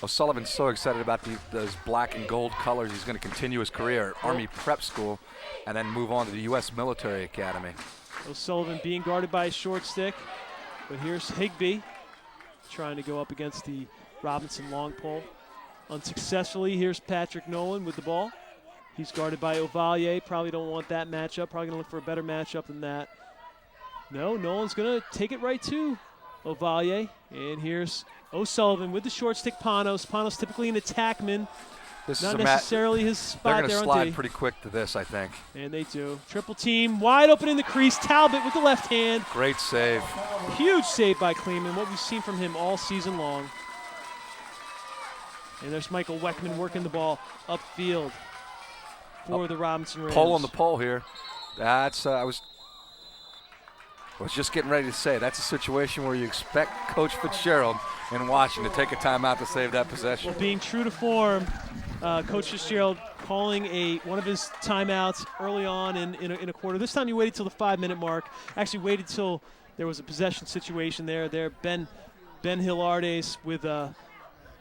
O'Sullivan's so excited about those black and gold colors. He's going to continue his career at Army Prep School and then move on to the U.S. Military Academy. O'Sullivan being guarded by a short stick. But here's Higbee trying to go up against the Robinson long pole. Unsuccessfully, here's Patrick Nolan with the ball. He's guarded by Ovalle. Probably don't want that matchup. Probably going to look for a better matchup than that. No, Nolan's going to take it right to Ovalle. And here's O'Sullivan with the short stick, Panos. Panos typically an attackman. Not necessarily his spot there on D. They're going to slide pretty quick to this, I think. And they do. Triple team, wide open in the crease. Talbot with the left hand. Great save. Huge save by Kleeman, what we've seen from him all season long. And there's Michael Weckman working the ball upfield for the Robinson Rams. Pole on the pole here. That's I was just getting ready to say, that's a situation where you expect Coach Fitzgerald in Washington to take a timeout to save that possession. Well, being true to form, Coach Fitzgerald calling one of his timeouts early on in a quarter. This time he waited till the 5-minute mark. Actually waited till there was a possession situation there. Ben Hillardes with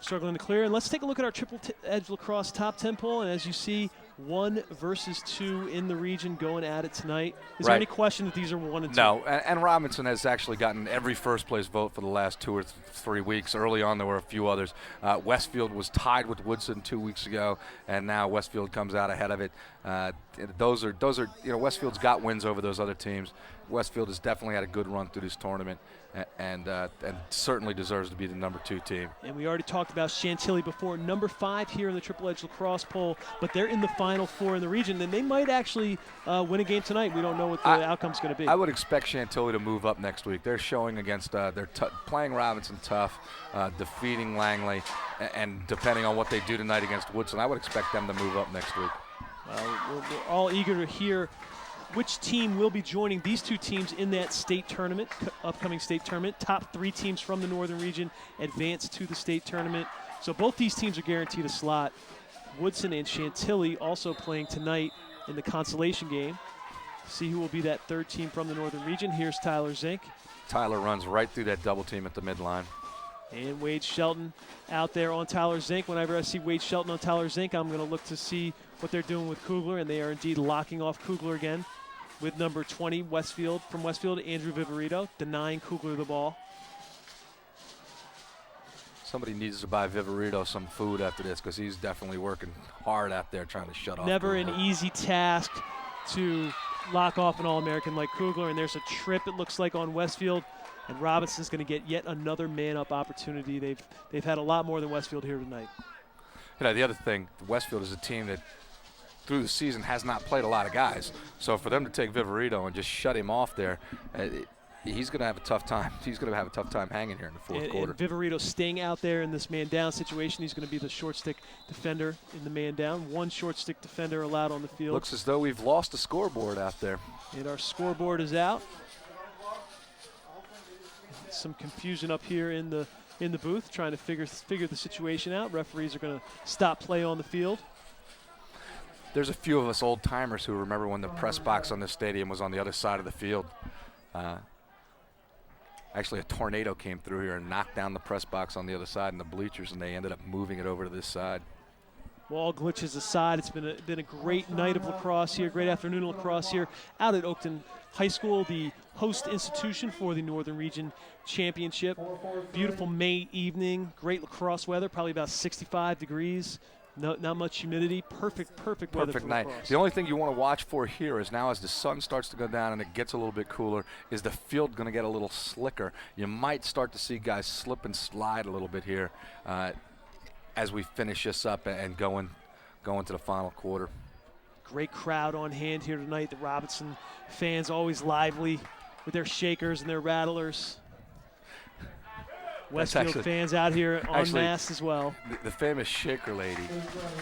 struggling to clear. And let's take a look at our Triple Edge Lacrosse top 10 poll. And as you see, 1 versus 2 in the region going at it tonight. Is there any question that these are 1 and 2? No, and Robinson has actually gotten every first place vote for the last 2 or 3 weeks. Early on, there were a few others. Westfield was tied with Woodson 2 weeks ago, and now Westfield comes out ahead of it. Those are Westfield's got wins over those other teams. Westfield has definitely had a good run through this tournament, and certainly deserves to be the number 2 team. And we already talked about Chantilly before, number 5 here in the Triple Edge Lacrosse poll, but they're in the Final 4 in the region, and they might actually win a game tonight. We don't know what the outcome's going to be. I would expect Chantilly to move up next week. They're showing against playing Robinson tough, defeating Langley, and depending on what they do tonight against Woodson, I would expect them to move up next week. We're all eager to hear which team will be joining these 2 teams in that state tournament, upcoming state tournament. Top 3 teams from the Northern region advance to the state tournament. So both these teams are guaranteed a slot. Woodson and Chantilly also playing tonight in the consolation game. See who will be that 3rd team from the Northern region. Here's Tyler Zink. Tyler runs right through that double team at the midline. And Wade Shelton out there on Tyler Zink. Whenever I see Wade Shelton on Tyler Zink, I'm going to look to see what they're doing with Kugler, and they are indeed locking off Kugler again with number 20, from Westfield, Andrew Viverito, denying Kugler the ball. Somebody needs to buy Viverito some food after this, because he's definitely working hard out there trying to shut off Never Kugler. An easy task to lock off an All-American like Kugler, and there's a trip, it looks like, on Westfield. And Robinson's going to get yet another man-up opportunity. They've had a lot more than Westfield here tonight. The other thing, Westfield is a team that through the season has not played a lot of guys. So for them to take Viverito and just shut him off there, he's going to have a tough time. He's going to have a tough time hanging here in the fourth quarter. And Viverito staying out there in this man-down situation. He's going to be the short stick defender in the man-down. One short stick defender allowed on the field. Looks as though we've lost the scoreboard out there. And our scoreboard is out. Some confusion up here in the booth, trying to figure the situation out. Referees are going to stop play on the field. There's a few of us old-timers who remember when the press box on this stadium was on the other side of the field. Actually, a tornado came through here and knocked down the press box on the other side in the bleachers, and they ended up moving it over to this side. Well, all glitches aside, it's been a great night of lacrosse here, great afternoon of lacrosse here out at Oakton High School, the host institution for the Northern Region Championship. Beautiful May evening, great lacrosse weather, probably about 65 degrees. Not much humidity. Perfect weather for night. lacrosse. The only thing you want to watch for here is now as the sun starts to go down and it gets a little bit cooler, is the field going to get a little slicker. You might start to see guys slip and slide a little bit here as we finish this up and go into the final quarter. Great crowd on hand here tonight. The Robinson fans always lively with their shakers and their rattlers. Westfield fans out here en masse as well. The famous shaker lady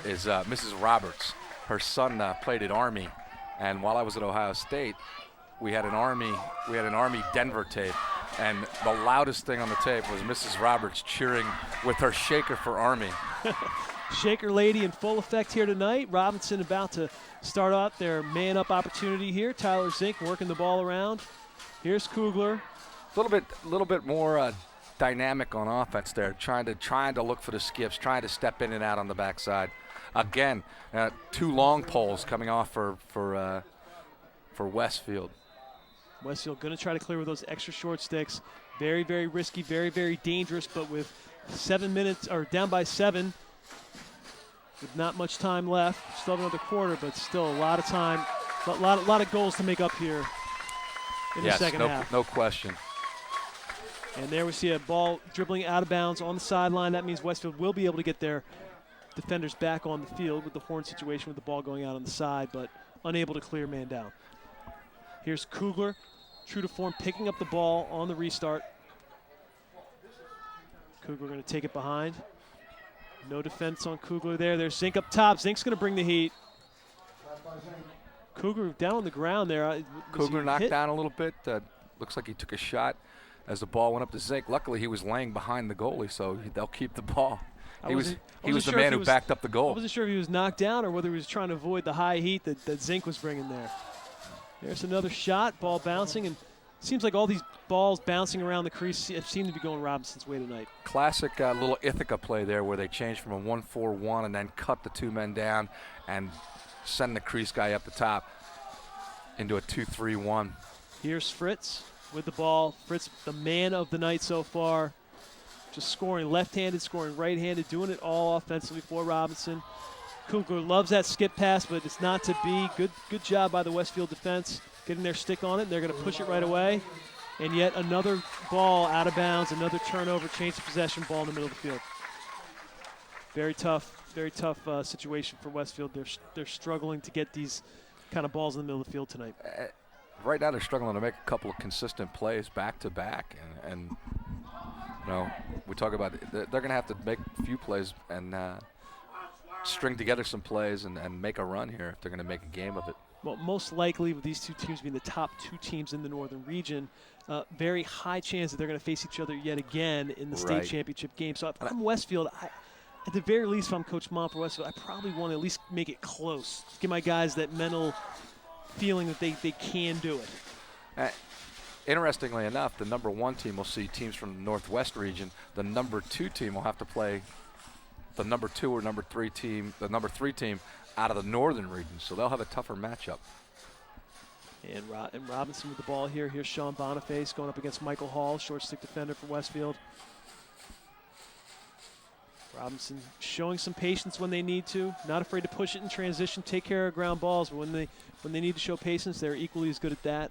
is Mrs. Roberts. Her son played at Army, and while I was at Ohio State, we had an Army Denver tape, and the loudest thing on the tape was Mrs. Roberts cheering with her shaker for Army. Shaker lady in full effect here tonight. Robinson about to start out their man-up opportunity here. Tyler Zink working the ball around. Here's Kugler. A little bit more dynamic on offense there, trying to look for the skips, trying to step in and out on the backside. Again, 2 long poles coming off for Westfield. Westfield going to try to clear with those extra short sticks. Very, very risky, very, very dangerous, but with 7 minutes, or down by 7, with not much time left. Still have another quarter, but still a lot of time, a lot of goals to make up here in the second half. No question. And there we see a ball dribbling out of bounds on the sideline. That means Westfield will be able to get their defenders back on the field with the horn situation with the ball going out on the side, but unable to clear man down. Here's Kugler, true to form, picking up the ball on the restart. Kugler going to take it behind. No defense on Kugler there. There's Zink up top. Zink's going to bring the heat. Kugler down on the ground there. Kugler knocked down a little bit. Looks like he took a shot as the ball went up to Zink. Luckily, he was laying behind the goalie, so they'll keep the ball. He was the man who backed up the goal. I wasn't sure if he was knocked down or whether he was trying to avoid the high heat that Zink was bringing there. There's another shot, ball bouncing, and it seems like all these balls bouncing around the crease seem to be going Robinson's way tonight. Classic little Ithaca play there where they changed from a 1-4-1 and then cut the 2 men down and send the crease guy up the top into a 2-3-1. Here's Fritz with the ball. Fritz, the man of the night so far. Just scoring left-handed, scoring right-handed, doing it all offensively for Robinson. Kugler loves that skip pass, but it's not to be. Good job by the Westfield defense getting their stick on it. They're going to push it right away. And yet another ball out of bounds, another turnover, change of possession, ball in the middle of the field. Very tough situation for Westfield. They're struggling to get these kind of balls in the middle of the field tonight. Right now they're struggling to make a couple of consistent plays back to back, and we talk about they're going to have to make a few plays and string together some plays and make a run here if they're going to make a game of it. Well, most likely with these 2 teams being the top 2 teams in the Northern Region, very high chance that they're going to face each other yet again in the state championship game. So if I'm Westfield, at the very least, if I'm Coach Mom for Westfield, I probably want to at least make it close. Give my guys that mental feeling that they can do it. Interestingly enough, the number 1 team will see teams from the Northwest region. The number 2 team will have to play the number 2 or number 3 team, the number 3 team out of the Northern region, so they'll have a tougher matchup. And Robinson with the ball here. Here's Sean Boniface going up against Michael Hall, short stick defender for Westfield. Robinson showing some patience when they need to, not afraid to push it in transition, take care of ground balls, but when they need to show patience, they're equally as good at that.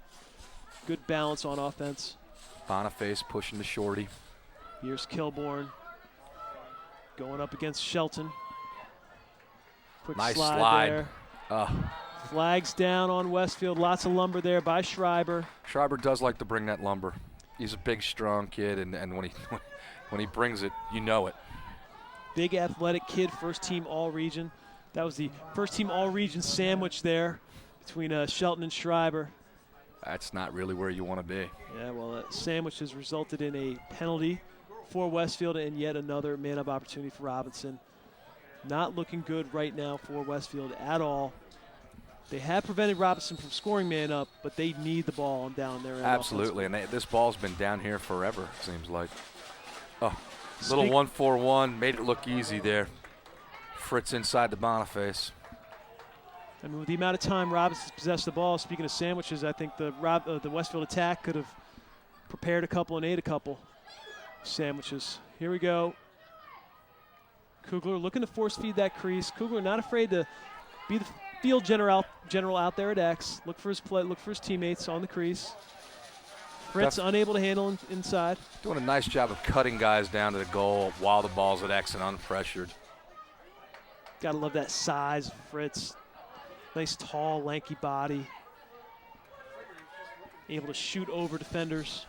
Good balance on offense. Boniface pushing the shorty. Here's Kilborn going up against Shelton. Quick nice slide there. Flags down on Westfield. Lots of lumber there by Schreiber. Schreiber does like to bring that lumber. He's a big, strong kid, and when he when he brings it, you know it. Big athletic kid, first team all-region. That was the first team all-region sandwich there between Shelton and Schreiber. That's not really where you want to be. Yeah, well, that sandwich has resulted in a penalty for Westfield and yet another man-up opportunity for Robinson. Not looking good right now for Westfield at all. They have prevented Robinson from scoring man-up, but they need the ball on down there. Absolutely, and this ball's been down here forever, it seems like. Oh, little 1-4-1, made it look easy there. Fritz inside the Boniface. I mean, with the amount of time Robinson's possessed the ball, speaking of sandwiches, I think the Westfield attack could have prepared a couple and ate a couple sandwiches. Here we go. Kugler looking to force feed that crease. Kugler not afraid to be the field general out there at X. Look for his play, look for his teammates on the crease. Fritz unable to handle inside. Doing a nice job of cutting guys down to the goal while the ball's at X and unpressured. Gotta love that size, Fritz. Nice, tall, lanky body. Able to shoot over defenders.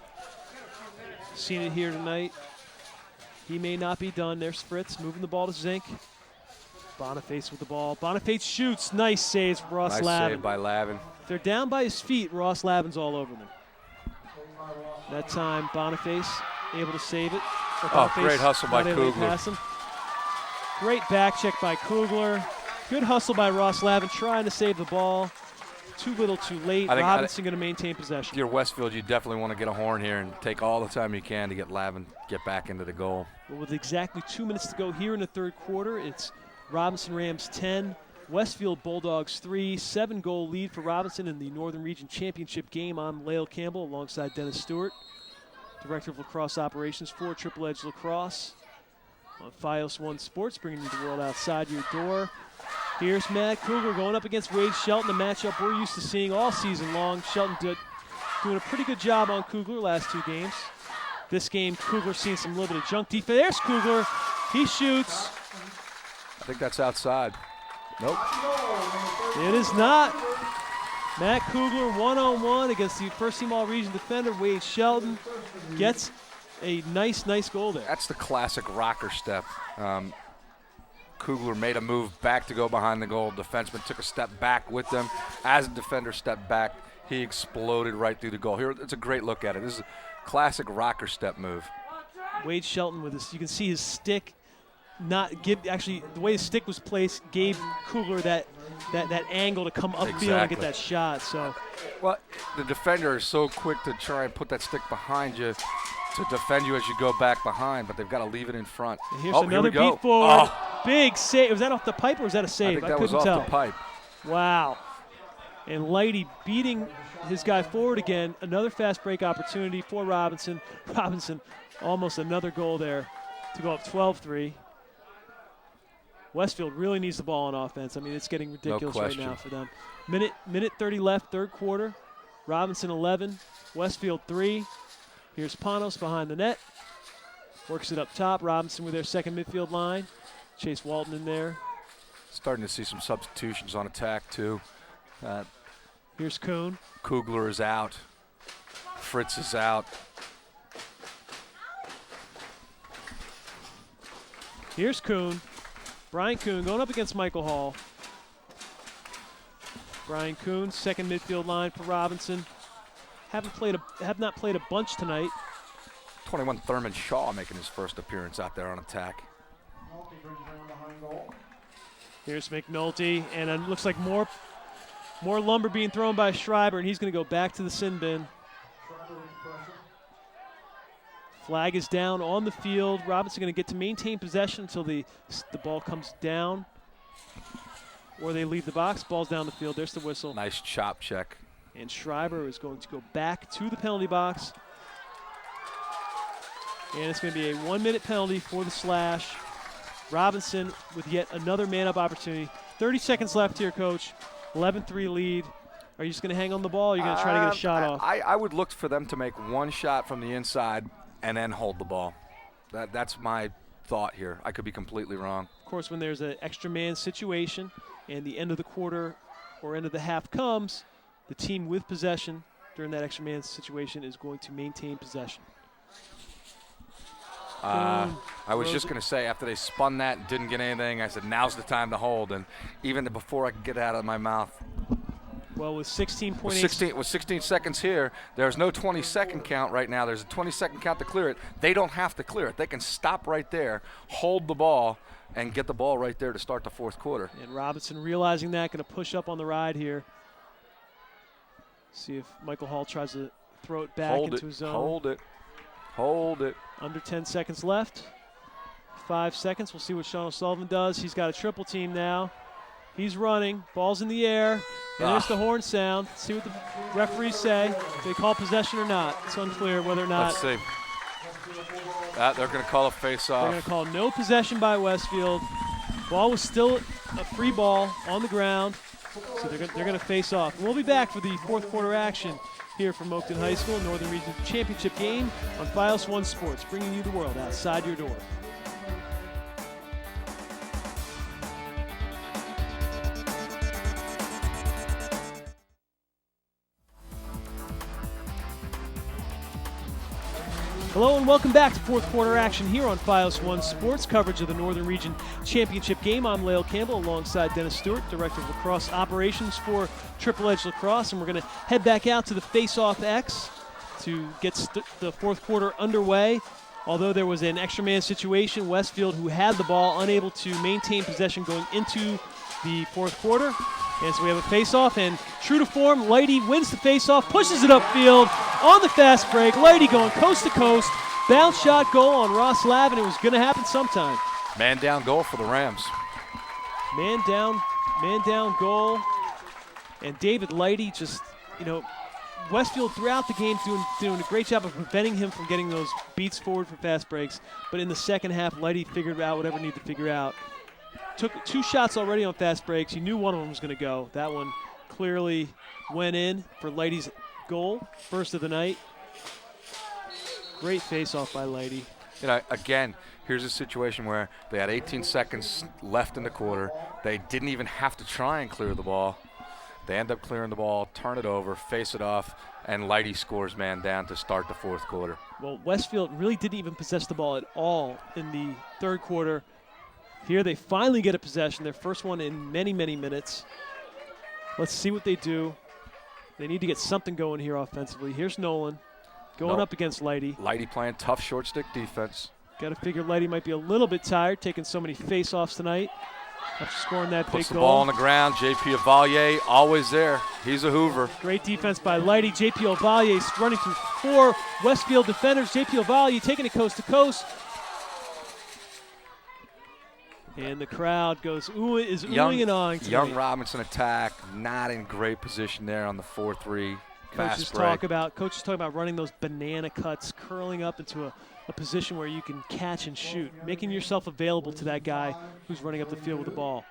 Seen it here tonight. He may not be done. There's Fritz moving the ball to Zink. Boniface with the ball. Boniface shoots. Nice saves from Ross Lavin. Nice save by Lavin. If they're down by his feet, Ross Lavin's all over them. That time, Boniface able to save it. Great hustle by Kugler. Great back check by Kugler. Good hustle by Ross Lavin trying to save the ball. Too little, too late. Robinson going to maintain possession. If you're Westfield, you definitely want to get a horn here and take all the time you can to get Lavin get back into the goal. Well, with exactly 2 minutes to go here in the third quarter, it's Robinson Rams 10, Westfield Bulldogs 3, 7-goal lead for Robinson in the Northern Region Championship game. I'm Lael Campbell alongside Dennis Stewart, Director of Lacrosse Operations for Triple Edge Lacrosse. On Fios One Sports, bringing you the world outside your door. Here's Matt Kugler going up against Wade Shelton, a matchup we're used to seeing all season long. Shelton doing a pretty good job on Kugler last 2 games. This game, Kugler seeing some little bit of junk defense. There's Kugler. He shoots. I think that's outside. Nope. It is not. Matt Kugler one-on-one against the first-team all-region defender, Wade Shelton. Gets a nice goal there. That's the classic rocker step. Kugler made a move back to go behind the goal. Defenseman took a step back with them. As the defender stepped back, he exploded right through the goal. Here, it's a great look at it. This is a classic rocker step move. Wade Shelton with this, you can see his stick actually the way his stick was placed gave Kugler that angle to come upfield and get that shot. So, well, the defender is so quick to try and put that stick behind you to defend you as you go back behind, but they've got to leave it in front. And here's another beat forward. Big save. Was that off the pipe or was that a save? I think that was off the pipe. Wow. And Lighty beating his guy forward again. Another fast break opportunity for Robinson. Robinson almost another goal there to go up 12-3. Westfield really needs the ball on offense. I mean, it's getting ridiculous right now for them. Minute 30 left, third quarter. Robinson 11, Westfield 3. Here's Panos behind the net. Works it up top. Robinson with their second midfield line. Chase Walton in there. Starting to see some substitutions on attack, too. Here's Kuhn. Kugler is out. Fritz is out. Here's Kuhn. Brian Kuhn going up against Michael Hall. Brian Kuhn, second midfield line for Robinson. Have not played a bunch tonight. 21 Thurman Shaw making his first appearance out there on attack. Here's McNulty, and it looks like more lumber being thrown by Schreiber, and he's going to go back to the sin bin. Flag is down on the field. Robinson going to get to maintain possession until the ball comes down, or they leave the box. Ball's down the field. There's the whistle. Nice chop check. And Schreiber is going to go back to the penalty box. And it's going to be a 1-minute penalty for the slash. Robinson with yet another man-up opportunity. 30 seconds left here, Coach. 11-3 lead. Are you just going to hang on the ball, or are you going to try to get a shot off? I would look for them to make one shot from the inside and then hold the ball. That's my thought here. I could be completely wrong. Of course, when there's an extra man situation and the end of the quarter or end of the half comes, the team with possession during that extra man situation is going to maintain possession. I was just going to say, after they spun that and didn't get anything, I said, now's the time to hold. And even before I could get it out of my mouth. Well, with 16.8. With 16 seconds here, there's no 20-second count right now. There's a 20-second count to clear it. They don't have to clear it. They can stop right there, hold the ball, and get the ball right there to start the fourth quarter. And Robinson realizing that, going to push up on the ride here. See if Michael Hall tries to throw it back into his zone. Hold it. Hold it. Under 10 seconds left. 5 seconds. We'll see what Sean O'Sullivan does. He's got a triple team now. He's running. Ball's in the air. And there's the horn sound. See what the referees say. If they call possession or not. It's unclear whether or not. Let's see. They're going to call a face-off. They're going to call no possession by Westfield. Ball was still a free ball on the ground. So they're going to face off. And we'll be back for the fourth quarter action here from Oakton High School, Northern Region Championship game on FiOS 1 Sports, bringing you the world outside your door. Hello and welcome back to fourth quarter action here on FiOS 1 Sports, coverage of the Northern Region Championship game. I'm Lael Campbell alongside Dennis Stewart, Director of Lacrosse Operations for Triple Edge Lacrosse, and we're going to head back out to the Face-Off X to get the fourth quarter underway. Although there was an extra man situation, Westfield, who had the ball, unable to maintain possession going into the fourth quarter. And so we have a face-off, and true to form, Leidy wins the face-off, pushes it upfield on the fast break. Leidy going coast to coast, bounce shot goal on Ross Lavin. It was going to happen sometime. Man down goal for the Rams. Man down goal. And David Leidy just, Westfield throughout the game doing a great job of preventing him from getting those beats forward for fast breaks. But in the second half, Leidy figured out whatever he needed to figure out. Took 2 shots already on fast breaks. He knew one of them was going to go. That one clearly went in for Leidy's goal, first of the night. Great face-off by Leidy. Again, here's a situation where they had 18 seconds left in the quarter. They didn't even have to try and clear the ball. They end up clearing the ball, turn it over, face it off, and Leidy scores man down to start the fourth quarter. Well, Westfield really didn't even possess the ball at all in the third quarter. Here they finally get a possession, their first one in many, many minutes. Let's see what they do. They need to get something going here offensively. Here's Nolan going up against Leidy. Leidy playing tough short stick defense. Got to figure Leidy might be a little bit tired, taking so many face-offs tonight after scoring that Puts big the goal. ball on the ground. J.P. Avalier always there. He's a Hoover. Great defense by Leidy. J.P. Avalier running through 4 Westfield defenders. J.P. Avalier taking it coast to coast. And the crowd is oohing and awing tonight. Young Robinson attack, not in great position there on the 4-3 fast break. Coaches talk about running those banana cuts, curling up into a position where you can catch and shoot, making yourself available to that guy who's running up the field with the ball,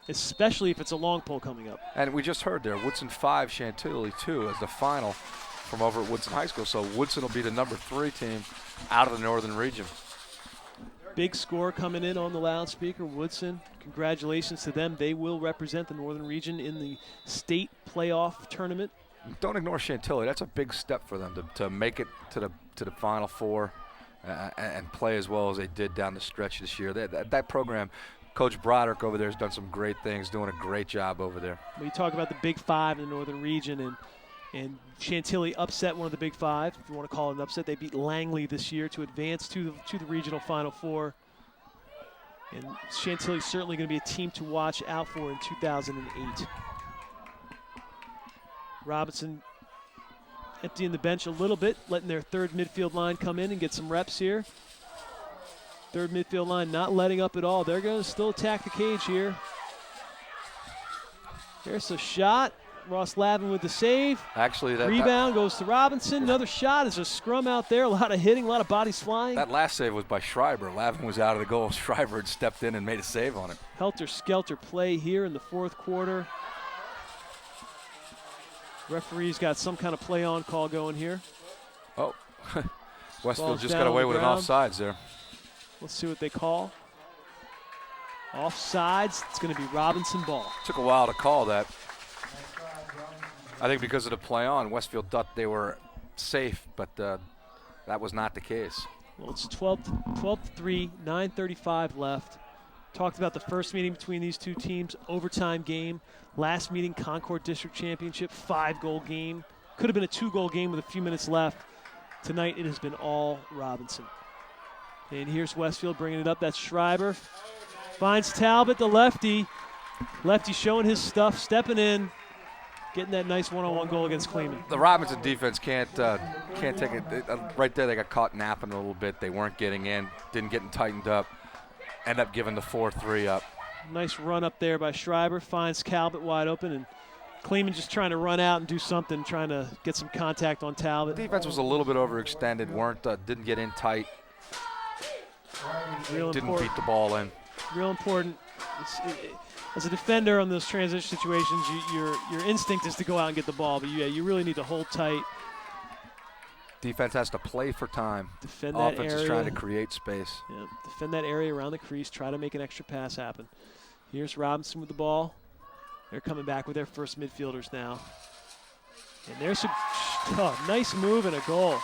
especially if it's a long pull coming up. And we just heard there, Woodson 5, Chantilly 2 as the final from over at Woodson High School. So Woodson will be the number 3 team out of the Northern Region. Big score coming in on the loudspeaker. Woodson, congratulations to them. They will represent the Northern Region in the state playoff tournament. Don't ignore Chantilly. That's a big step for them to make it to the Final Four and play as well as they did down the stretch this year. That program, Coach Broderick over there has done some great things, doing a great job over there. We talk about the Big Five in the Northern Region, and Chantilly upset one of the Big Five, if you want to call it an upset. They beat Langley this year to advance to the regional Final Four. And Chantilly's certainly going to be a team to watch out for in 2008. Robinson emptying the bench a little bit, letting their third midfield line come in and get some reps here. Third midfield line not letting up at all. They're going to still attack the cage here. There's a shot. Ross Lavin with the save. Actually, that rebound goes to Robinson. Another shot. Is a scrum out there. A lot of hitting, a lot of bodies flying. That last save was by Schreiber. Lavin was out of the goal. Schreiber had stepped in and made a save on it. Helter-skelter play here in the fourth quarter. Referee's got some kind of play-on call going here. Oh, Westfield just got away with an offsides there. Let's see what they call. Offsides. It's going to be Robinson ball. Took a while to call that. I think because of the play on, Westfield thought they were safe, but that was not the case. Well, it's 12-3, 9:35 left. Talked about the first meeting between these two teams, overtime game. Last meeting, Concord District Championship, 5-goal game. Could have been a 2-goal game with a few minutes left. Tonight it has been all Robinson. And here's Westfield bringing it up. That's Schreiber. Finds Talbot, the lefty. Lefty showing his stuff, stepping in, getting that nice one-on-one goal against Kleeman. The Robinson defense can't take it. Right there, they got caught napping a little bit. They weren't getting in, didn't get tightened up. End up giving the 4-3 up. Nice run up there by Schreiber. Finds Talbot wide open, and Kleeman just trying to run out and do something, trying to get some contact on Talbot. The defense was a little bit overextended. Didn't get in tight. Didn't beat the ball in. Real important. As a defender on those transition situations, your instinct is to go out and get the ball, but you really need to hold tight. Defense has to play for time. Defend that Offense area. is trying to create space. Yeah, defend that area around the crease. Try to make an extra pass happen. Here's Robinson with the ball. They're coming back with their first midfielders now. And there's a nice move and a goal.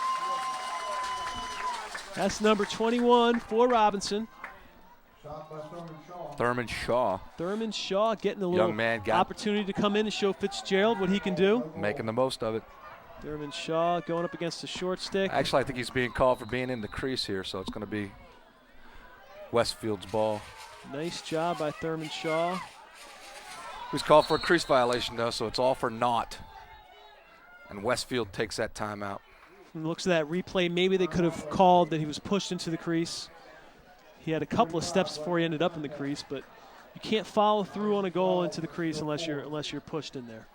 That's number 21 for Robinson. Thurman Shaw. Thurman Shaw getting a little Young man opportunity to come in and show Fitzgerald what he can do. Making the most of it. Thurman Shaw going up against the short stick. Actually, I think he's being called for being in the crease here, so it's going to be Westfield's ball. Nice job by Thurman Shaw. He was called for a crease violation, though, so it's all for naught. And Westfield takes that timeout. From the looks of that replay, maybe they could have called that he was pushed into the crease. He had a couple of steps before he ended up in the crease, but you can't follow through on a goal into the crease unless you're pushed in there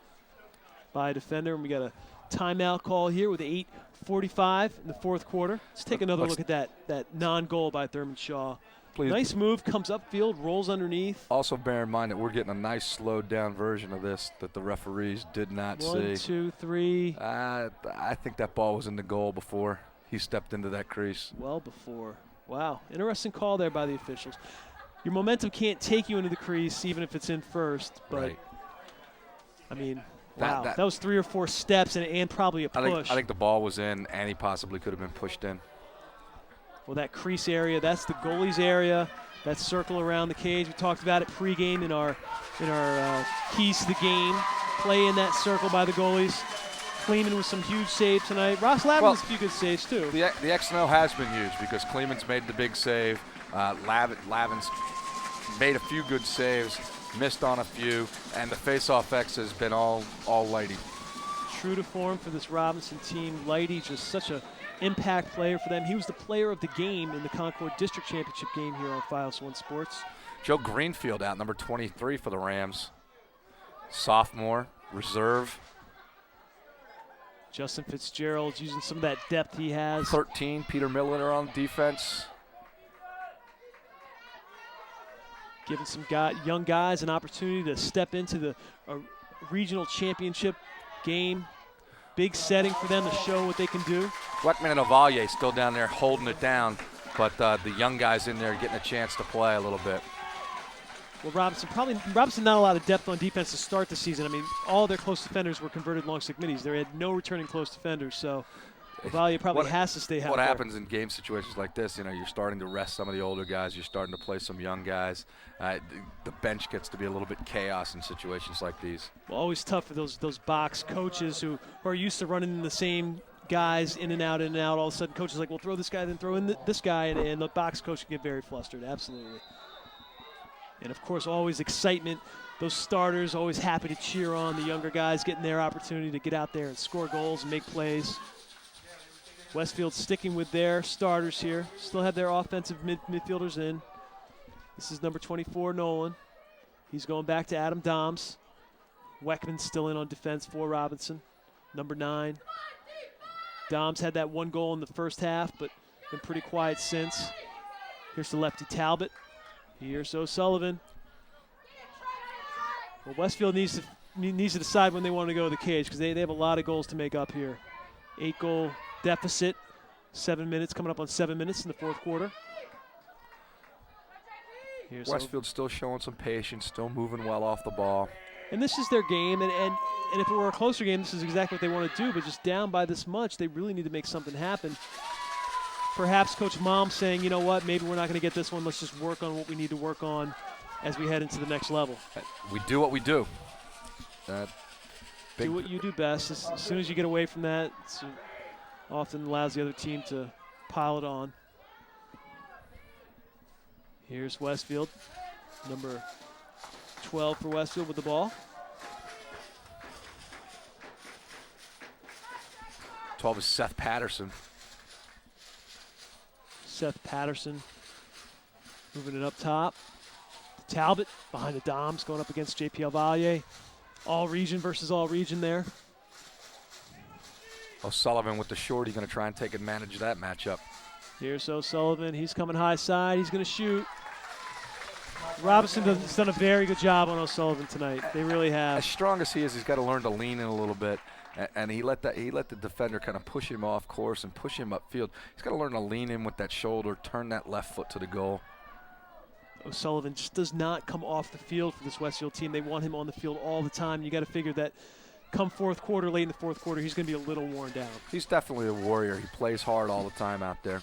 by a defender. And we got a timeout call here with 8:45 in the fourth quarter. Let's take another look at that non-goal by Thurman Shaw. Please. Nice move, comes upfield, rolls underneath. Also bear in mind that we're getting a nice slowed down version of this that the referees did not see. 1, 2, 3. I think that ball was in the goal before he stepped into that crease. Well before. Wow, interesting call there by the officials. Your momentum can't take you into the crease even if it's in first, but right. I mean, wow, that was 3 or 4 steps and probably a push. I think the ball was in, and he possibly could have been pushed in. Well, that crease area, that's the goalie's area. That circle around the cage. We talked about it pregame in our keys to the game. Play in that circle by the goalies. Kleeman with some huge saves tonight. Ross Lavin with a few good saves too. The X&O has been huge because Kleeman's made the big save. Lavin's made a few good saves, missed on a few, and the face-off X has been all Lighty. True to form for this Robinson team. Lighty, just such an impact player for them. He was the player of the game in the Concord District Championship game here on Files One Sports. Joe Greenfield out, number 23 for the Rams. Sophomore, reserve. Justin Fitzgerald using some of that depth he has. 13, Peter Miller on defense. Giving some young guys an opportunity to step into the regional championship game. Big setting for them to show what they can do. Weckman and Ovalle still down there holding it down, but the young guys in there getting a chance to play a little bit. Well, Robinson not a lot of depth on defense to start the season. I mean, all their close defenders were converted long stick middies. They had no returning close defenders, so Ovalle probably has to stay out What there. happens in game situations like this, you're starting to rest some of the older guys. You're starting to play some young guys. The bench gets to be a little bit chaos in situations like these. Well, always tough for those box coaches who are used to running the same guys in and out. All of a sudden, coaches are like, well, throw this guy, then throw in this guy, and the box coach can get very flustered. Absolutely. And, of course, always excitement. Those starters always happy to cheer on the younger guys, getting their opportunity to get out there and score goals and make plays. Westfield sticking with their starters here. Still have their offensive midfielders in. This is number 24, Nolan. He's going back to Adam Doms. Weckman still in on defense for Robinson. Number 9. Doms had that one goal in the first half, but been pretty quiet since. Here's the lefty Talbot. Here's O'Sullivan. Well, Westfield needs to decide when they want to go to the cage because they have a lot of goals to make up here. 8-goal deficit, 7 minutes, coming up on 7 minutes in the fourth quarter. Westfield still showing some patience, still moving well off the ball. And this is their game, and if it were a closer game, this is exactly what they want to do, but just down by this much, they really need to make something happen. Perhaps Coach Mom saying, you know what, maybe we're not going to get this one. Let's just work on what we need to work on as we head into the next level. We do what we do. Do what you do best. As soon as you get away from that, it often allows the other team to pile it on. Here's Westfield, number 12 for Westfield with the ball. 12 is Seth Patterson. Seth Patterson moving it up top. Talbot behind the Doms going up against JP Alvalle. All region versus all region there. O'Sullivan with the shorty going to try and take advantage of that matchup. Here's O'Sullivan. He's coming high side. He's going to shoot. Robinson has done a very good job on O'Sullivan tonight. They really have. As strong as he is, he's got to learn to lean in a little bit. And he let the defender kind of push him off course and push him upfield. He's got to learn to lean in with that shoulder, turn that left foot to the goal. O'Sullivan just does not come off the field for this Westfield team. They want him on the field all the time. You got to figure that come fourth quarter, late in the fourth quarter, he's going to be a little worn down. He's definitely a warrior. He plays hard all the time out there.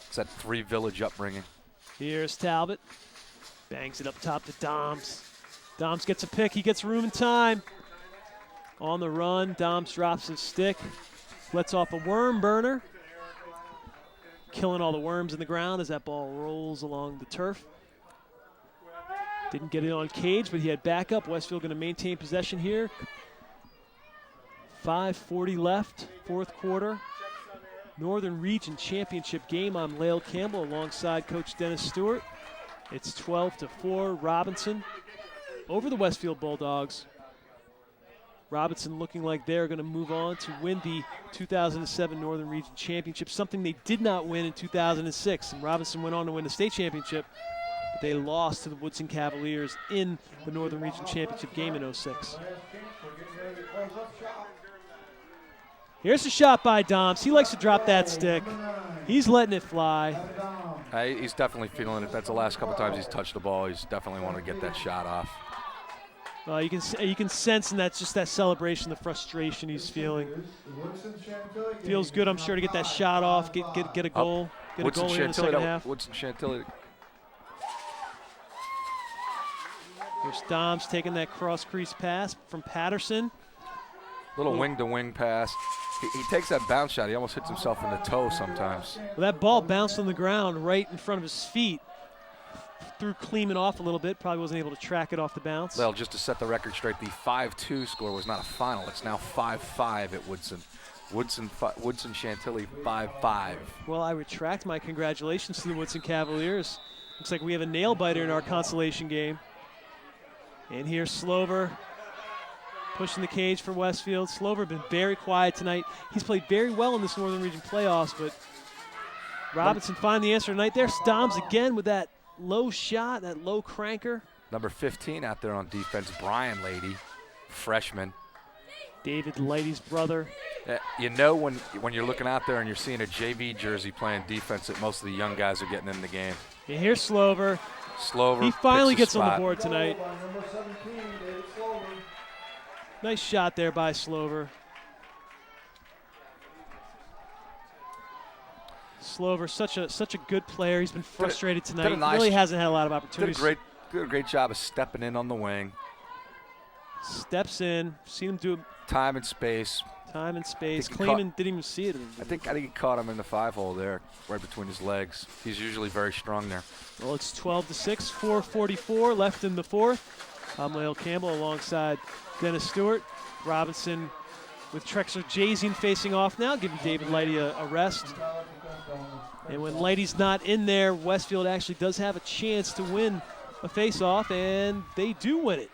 It's that Three Village upbringing. Here's Talbot. Bangs it up top to Doms. Doms gets a pick. He gets room and time. On the run, Doms drops his stick. Lets off a worm burner. Killing all the worms in the ground as that ball rolls along the turf. Didn't get it on Cage, but he had backup. Westfield going to maintain possession here. 5:40 left, fourth quarter. Northern Region Championship game. I'm Lael Campbell alongside Coach Dennis Stewart. It's 12-4 Robinson over the Westfield Bulldogs. Robinson looking like they're going to move on to win the 2007 Northern Region Championship, something they did not win in 2006. And Robinson went on to win the state championship, but they lost to the Woodson Cavaliers in the Northern Region Championship game in 06. Here's a shot by Doms. He likes to drop that stick. He's letting it fly. He's definitely feeling it. That's the last couple times he's touched the ball. He's definitely want to get that shot off. You can sense in that just that celebration, the frustration he's feeling. Feels good, I'm sure, to get that shot off, get a goal, get a goal here in the second half. Woodson Chantilly. Here's Doms taking that cross crease pass from Patterson. Little wing-to-wing pass. He takes that bounce shot. He almost hits himself in the toe sometimes. Well, that ball bounced on the ground right in front of his feet. Threw Kleeman off a little bit. Probably wasn't able to track it off the bounce. Well, just to set the record straight, the 5-2 score was not a final. It's now 5-5 at Woodson. Woodson Chantilly 5-5. Well, I retract my congratulations to the Woodson Cavaliers. Looks like we have a nail-biter in our consolation game. And here's Slover pushing the cage for Westfield. Slover been very quiet tonight. He's played very well in this Northern Region playoffs, but Robinson find the answer tonight. There's Doms again with that low shot, that low cranker. Number 15 out there on defense, Brian Lady, freshman. David Leidy's brother. You know when you're looking out there and you're seeing a JV jersey playing defense that most of the young guys are getting in the game. Yeah, here's Slover. Slover. He finally gets on the board tonight. Nice shot there by Slover. Slover, such a good player. He's been frustrated tonight. Really hasn't had a lot of opportunities. Did a great job of stepping in on the wing. Steps in. Seen him do it. Time and space. Kleeman didn't even see it. I think he caught him in the 5-hole there, right between his legs. He's usually very strong there. Well, it's 12-6, 4:44 left in the fourth. I'm Lael Campbell alongside Dennis Stewart. Robinson with Trexler Jazien facing off now, giving David Leidy a rest. And when Leidy's not in there, Westfield actually does have a chance to win a face-off, and they do win it.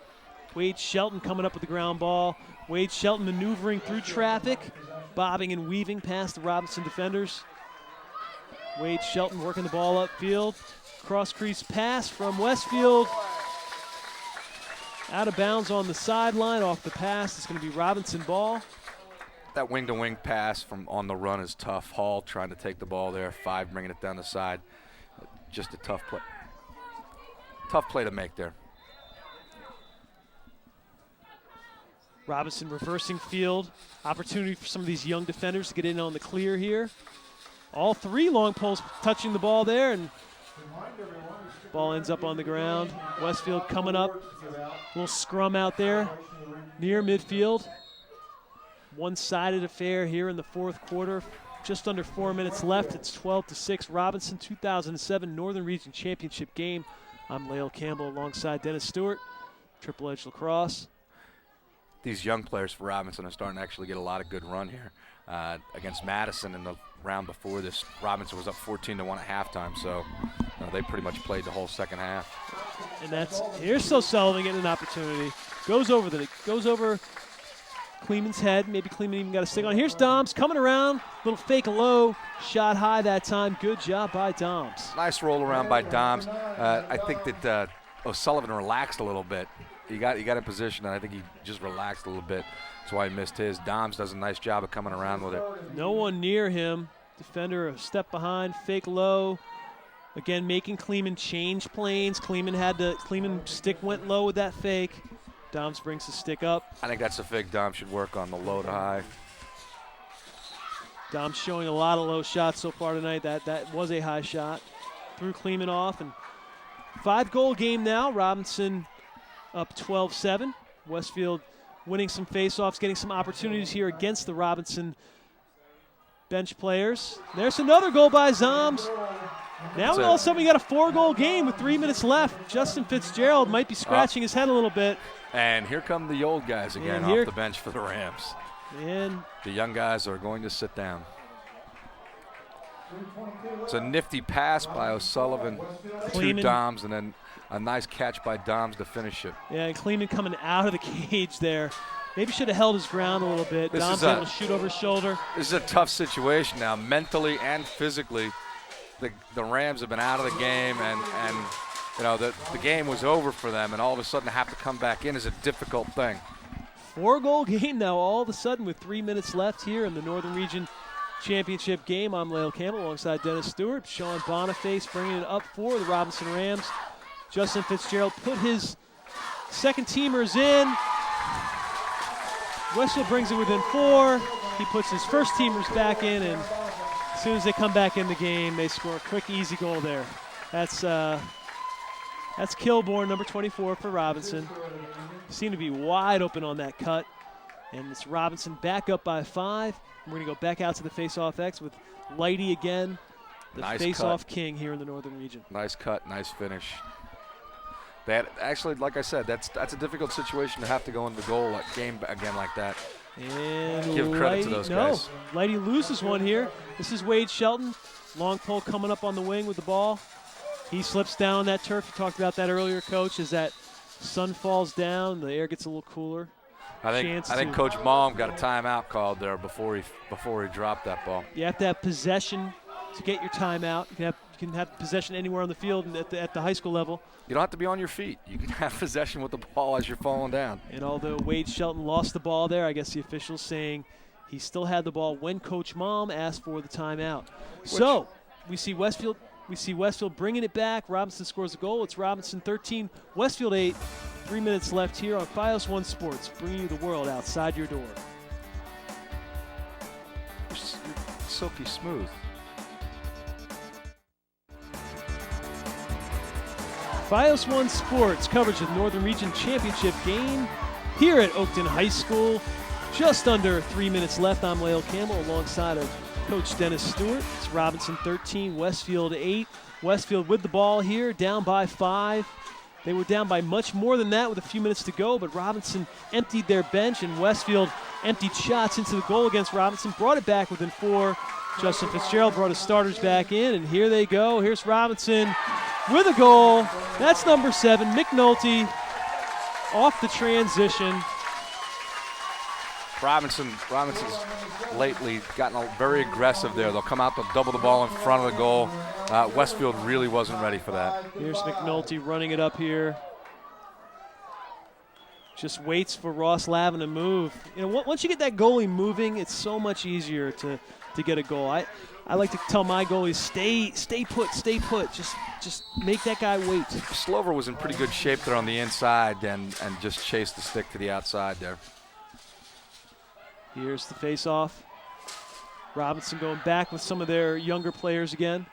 Wade Shelton coming up with the ground ball. Wade Shelton maneuvering through traffic, bobbing and weaving past the Robinson defenders. Wade Shelton working the ball upfield. Cross crease pass from Westfield. Out of bounds on the sideline, off the pass. It's going to be Robinson ball. That wing-to-wing pass from on the run is tough. Hall trying to take the ball there. 5 bringing it down the side. Just a tough play. Tough play to make there. Robinson reversing field. Opportunity for some of these young defenders to get in on the clear here. All three long poles touching the ball there, and ball ends up on the ground. Westfield coming up. Little scrum out there near midfield. One-sided affair here in the fourth quarter. Just under 4 minutes left. It's 12-6. Robinson 2007 Northern Region Championship game. I'm Lael Campbell alongside Dennis Stewart, Triple Edge Lacrosse. These young players for Robinson are starting to actually get a lot of good run here. Against Madison in the round before this, Robinson was up 14-1 at halftime, so they pretty much played the whole second half. And here's O'Sullivan getting an opportunity. Goes over Kleeman's head. Maybe Kleeman even got a stick on. Here's Doms coming around. Little fake low. Shot high that time. Good job by Doms. Nice roll around by Doms. I think that O'Sullivan relaxed a little bit. He got in position, and I think he just relaxed a little bit. That's why he missed his. Doms does a nice job of coming around with it. No one near him. Defender a step behind. Fake low. Again, making Kleeman change planes. Kleeman stick went low with that fake. Doms brings the stick up. I think that's a fake Doms should work on, the low to high. Doms showing a lot of low shots so far tonight. That was a high shot. Threw Kleeman off. And 5-goal game now. Robinson up 12-7. Westfield winning some faceoffs, getting some opportunities here against the Robinson bench players. There's another goal by Zoms. Now all of a sudden we got a 4-goal game with 3 minutes left. Justin Fitzgerald might be scratching his head a little bit. And here come the old guys again off the bench for the Rams. And the young guys are going to sit down. It's a nifty pass by O'Sullivan to Doms, and then a nice catch by Doms to finish it. Yeah, and Kleeman coming out of the cage there. Maybe should have held his ground a little bit. Doms able to shoot over his shoulder. This is a tough situation now, mentally and physically. The Rams have been out of the game, and the game was over for them, and all of a sudden to have to come back in is a difficult thing. 4-goal game now all of a sudden with 3 minutes left here in the Northern Region Championship game. I'm Lael Campbell alongside Dennis Stewart. Sean Boniface bringing it up for the Robinson Rams. Justin Fitzgerald put his second teamers in. Westfield brings it within 4. He puts his first teamers back in, and as soon as they come back in the game, they score a quick, easy goal there. That's Kilborn, number 24 for Robinson. Seemed to be wide open on that cut. And it's Robinson back up by 5. We're going to go back out to the face-off X with Lighty again, the nice face-off king here in the Northern Region. Nice cut, nice finish. That actually, like I said, that's a difficult situation to have to go into the goal game again like that. And give credit to those guys. Lighty loses one here. This is Wade Shelton. Long pole coming up on the wing with the ball. He slips down on that turf. You talked about that earlier, Coach. As that sun falls down, the air gets a little cooler. I think Coach Malm got a timeout called there before he dropped that ball. You have to have possession to get your timeout. You can have possession anywhere on the field and at the high school level. You don't have to be on your feet. You can have possession with the ball as you're falling down. And although Wade Shelton lost the ball there, I guess the official's saying he still had the ball when Coach Malm asked for the timeout. So we see Westfield bringing it back. Robinson scores a goal. It's Robinson 13, Westfield 8. 3 minutes left here on Fios One Sports, bringing you the world outside your door. Silky smooth. Fios One Sports coverage of the Northern Region Championship game here at Oakton High School. Just under 3 minutes left. I'm Lael Campbell alongside of Coach Dennis Stewart. It's Robinson 13, Westfield 8. Westfield with the ball here, down by 5. They were down by much more than that with a few minutes to go, but Robinson emptied their bench, and Westfield emptied shots into the goal against Robinson, brought it back within 4. Justin Fitzgerald brought his starters back in, and here they go. Here's Robinson with a goal. That's number 7, McNulty, off the transition. Robinson's lately gotten very aggressive there. They'll come out, they'll double the ball in front of the goal. Westfield really wasn't ready for that. Here's McNulty running it up here. Just waits for Ross Lavin to move. Once you get that goalie moving, it's so much easier to get a goal. I like to tell my goalies, stay put. Just make that guy wait. Slover was in pretty good shape there on the inside and just chased the stick to the outside there. Here's the face-off. Robinson going back with some of their younger players again.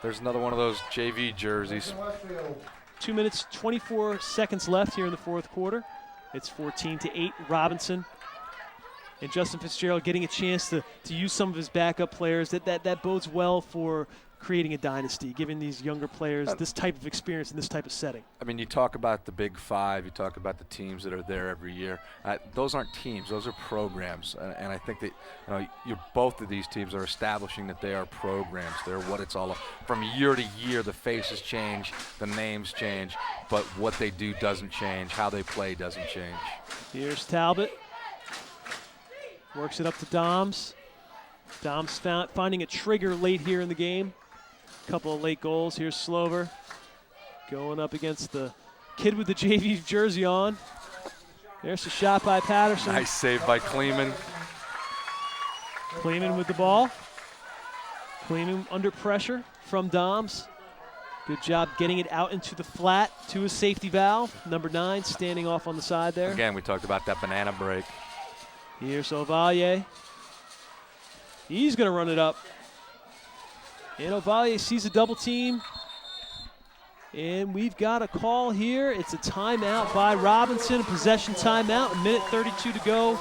There's another one of those JV jerseys. 2 minutes, 24 seconds left here in the fourth quarter. It's 14-8, Robinson. And Justin Fitzgerald getting a chance to use some of his backup players. That bodes well for creating a dynasty, giving these younger players this type of experience in this type of setting. I mean, you talk about the Big Five, you talk about the teams that are there every year. Those aren't teams; those are programs. And I think that both of these teams are establishing that they are programs. They're what it's all. From year to year, the faces change, the names change, but what they do doesn't change. How they play doesn't change. Here's Talbot. Works it up to Doms. Doms finding a trigger late here in the game. Couple of late goals. Here's Slover going up against the kid with the JV jersey on. There's a shot by Patterson. Nice save by Kleeman. Kleeman with the ball. Kleeman under pressure from Doms. Good job getting it out into the flat to a safety valve. Number 9 standing off on the side there. Again, we talked about that banana break. Here's Ovalle. He's going to run it up. And Ovalle sees a double team. And we've got a call here. It's a timeout by Robinson, a possession timeout. A minute 32 to go.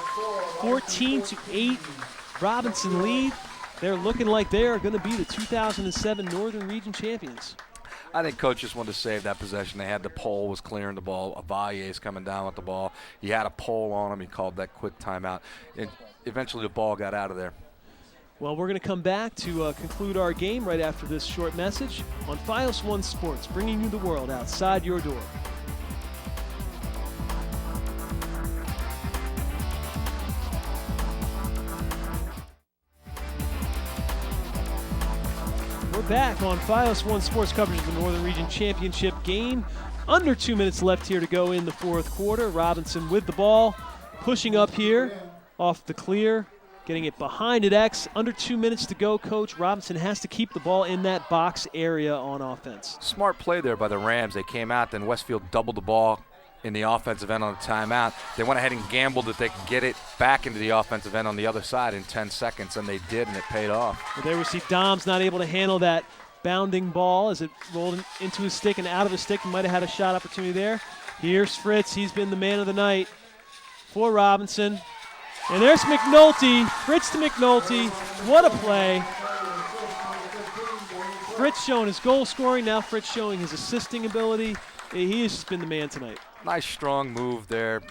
14-8. Robinson lead. They're looking like they are going to be the 2007 Northern Region champions. I think coach just wanted to save that possession. They had the pole was clearing the ball. Avalle's coming down with the ball. He had a pole on him. He called that quick timeout. And eventually the ball got out of there. Well, we're going to come back to conclude our game right after this short message on Fios One Sports, bringing you the world outside your door. We're back on Fios One Sports coverage of the Northern Region Championship game. Under 2 minutes left here to go in the fourth quarter. Robinson with the ball, pushing up here off the clear. Getting it behind at X. Under 2 minutes to go, Coach. Robinson has to keep the ball in that box area on offense. Smart play there by the Rams. They came out, then Westfield doubled the ball in the offensive end on the timeout. They went ahead and gambled that they could get it back into the offensive end on the other side in 10 seconds, and they did, and it paid off. Well, there we see Doms not able to handle that bounding ball as it rolled into his stick and out of his stick. He might have had a shot opportunity there. Here's Fritz. He's been the man of the night for Robinson. And there's McNulty, Fritz to McNulty. What a play. Fritz showing his goal scoring, now Fritz showing his assisting ability. He has just been the man tonight. Nice strong move there.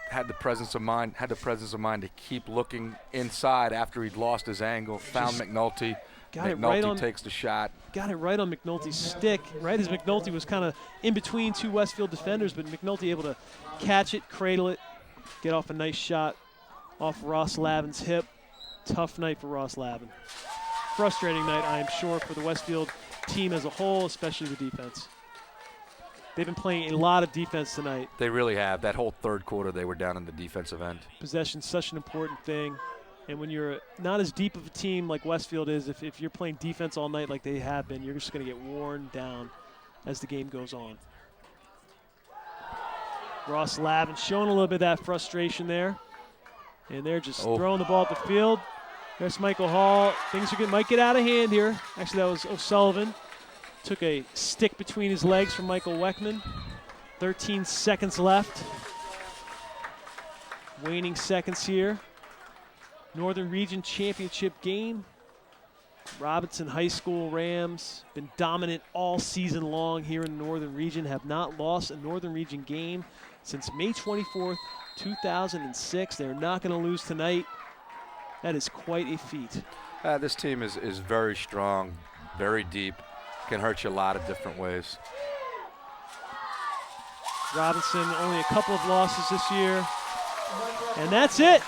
Had the presence of mind to keep looking inside after he'd lost his angle. Found McNulty. McNulty takes the shot. Got it right on McNulty's stick, right as McNulty was kind of in between two Westfield defenders, but McNulty able to catch it, cradle it, get off a nice shot off Ross Lavin's hip. Tough night for Ross Lavin. Frustrating night, I am sure, for the Westfield team as a whole, especially the defense. They've been playing a lot of defense tonight. They really have. That whole third quarter, they were down in the defensive end. Possession's such an important thing. And when you're not as deep of a team like Westfield is, if you're playing defense all night like they have been, you're just going to get worn down as the game goes on. Ross Lavin showing a little bit of that frustration there. And they're just throwing the ball at the field. There's Michael Hall. Things might get out of hand here. Actually, that was O'Sullivan. Took a stick between his legs from Michael Weckman. 13 seconds left. Waning seconds here. Northern Region Championship game. Robinson High School Rams been dominant all season long here in the Northern Region. Have not lost a Northern Region game since May 24th, 2006. They're not going to lose tonight. That is quite a feat. This team is very strong, very deep. Can hurt you a lot of different ways. Robinson only a couple of losses this year. And that's it.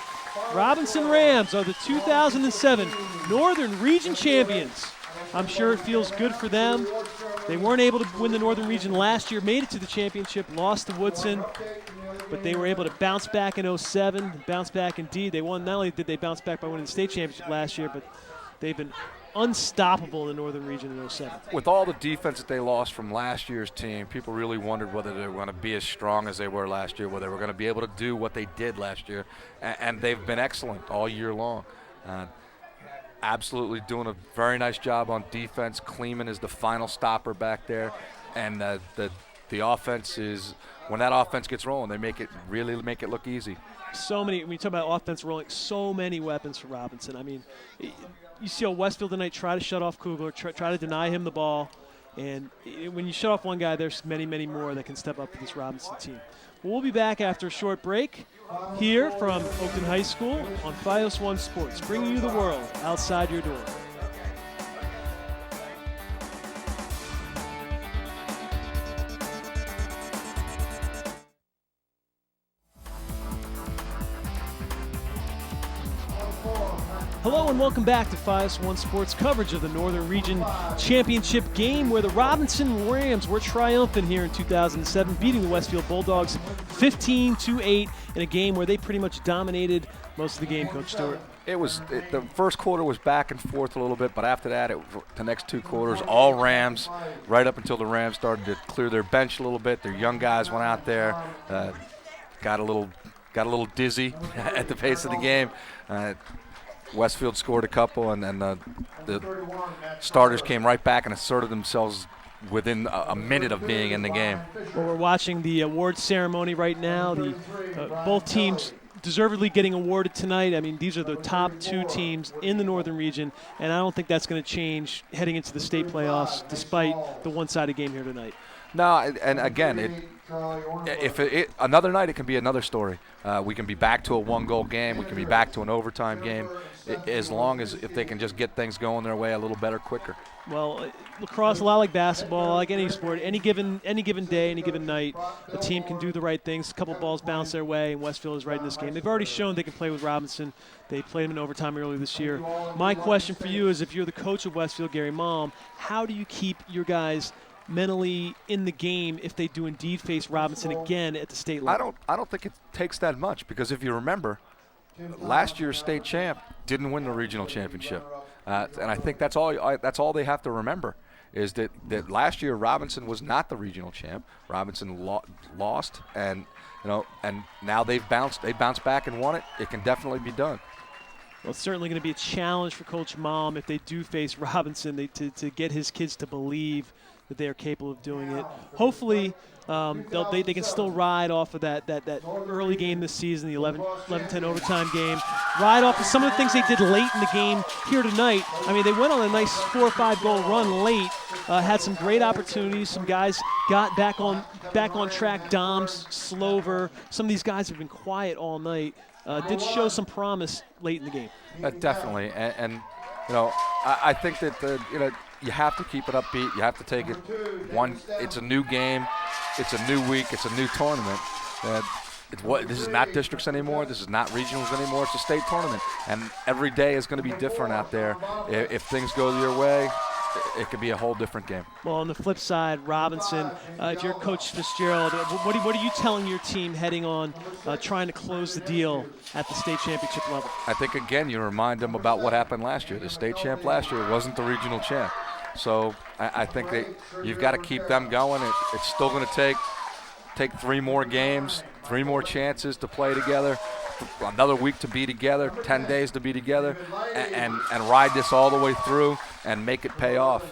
Robinson Rams are the 2007 Northern Region champions. I'm sure it feels good for them. They weren't able to win the Northern Region last year, made it to the championship, lost to Woodson, but they were able to bounce back in 07, bounce back indeed. They won, not only did they bounce back by winning the state championship last year, but they've been unstoppable in the Northern Region in 07. With all the defense that they lost from last year's team, people really wondered whether they were going to be as strong as they were last year, whether they were going to be able to do what they did last year, and they've been excellent all year long. Absolutely doing a very nice job on defense. Kleeman is the final stopper back there, and the offense is, when that offense gets rolling, they really make it look easy. So many, when you talk about offense rolling, so many weapons for Robinson. I mean, you see how Westfield tonight try to shut off Kugler, try to deny him the ball, and when you shut off one guy, there's many, many more that can step up for this Robinson team. We'll be back after a short break here from Oakton High School on FiOS 1 Sports, bringing you the world outside your door. Hello and welcome back to FiOS 1 Sports coverage of the Northern Region Championship game, where the Robinson Rams were triumphant here in 2007, beating the Westfield Bulldogs 15-8 in a game where they pretty much dominated most of the game, Coach Stewart. The first quarter was back and forth a little bit, but after that, the next two quarters, all Rams, right up until the Rams started to clear their bench a little bit. Their young guys went out there, got a little dizzy at the pace of the game. Westfield scored a couple, and then the starters came right back and asserted themselves within a minute of being in the game. Well, we're watching the award ceremony right now. Both teams deservedly getting awarded tonight. I mean, these are the top two teams in the Northern Region, and I don't think that's going to change heading into the state playoffs, despite the one-sided game here tonight. No, and again, another night it can be another story. We can be back to a one-goal game. We can be back to an overtime game, as long as if they can just get things going their way a little better quicker. Well, lacrosse, a lot like basketball, like any sport, any given day, any given night, a team can do the right things. A couple balls bounce their way, and Westfield is right in this game. They've already shown they can play with Robinson. They played him in overtime earlier this year. My question for you is, if you're the coach of Westfield, Gary Malm, how do you keep your guys mentally in the game if they do indeed face Robinson again at the state level? I don't think it takes that much, because if you remember, last year's state champ didn't win the regional championship, and I think that's all they have to remember, is that last year Robinson was not the regional champ. Robinson lost, and now they've bounced back and won it. It can definitely be done. Well, it's certainly going to be a challenge for Coach Malm if they do face Robinson to get his kids to believe that they are capable of doing it. Hopefully, they can still ride off of that early game this season, the 11-10 overtime game, ride off of some of the things they did late in the game here tonight. I mean, they went on a nice 4 or 5 goal run late, had some great opportunities. Some guys got back on track. Doms, Slover, some of these guys have been quiet all night. Did show some promise late in the game. Definitely, and I think that you have to keep it upbeat. You have to take it one. It's a new game. It's a new week. It's a new tournament. This is not districts anymore. This is not regionals anymore. It's a state tournament, and every day is going to be different out there. If things go your way, it could be a whole different game. Well, on the flip side, Robinson, if you're Coach Fitzgerald, what are you telling your team heading on, trying to close the deal at the state championship level? I think, again, you remind them about what happened last year. The state champ last year wasn't the regional champ. So I think that you've got to keep them going. It's still going to take 3 more games, 3 more chances to play together, another week to be together, 10 days to be together, and ride this all the way through and make it pay off.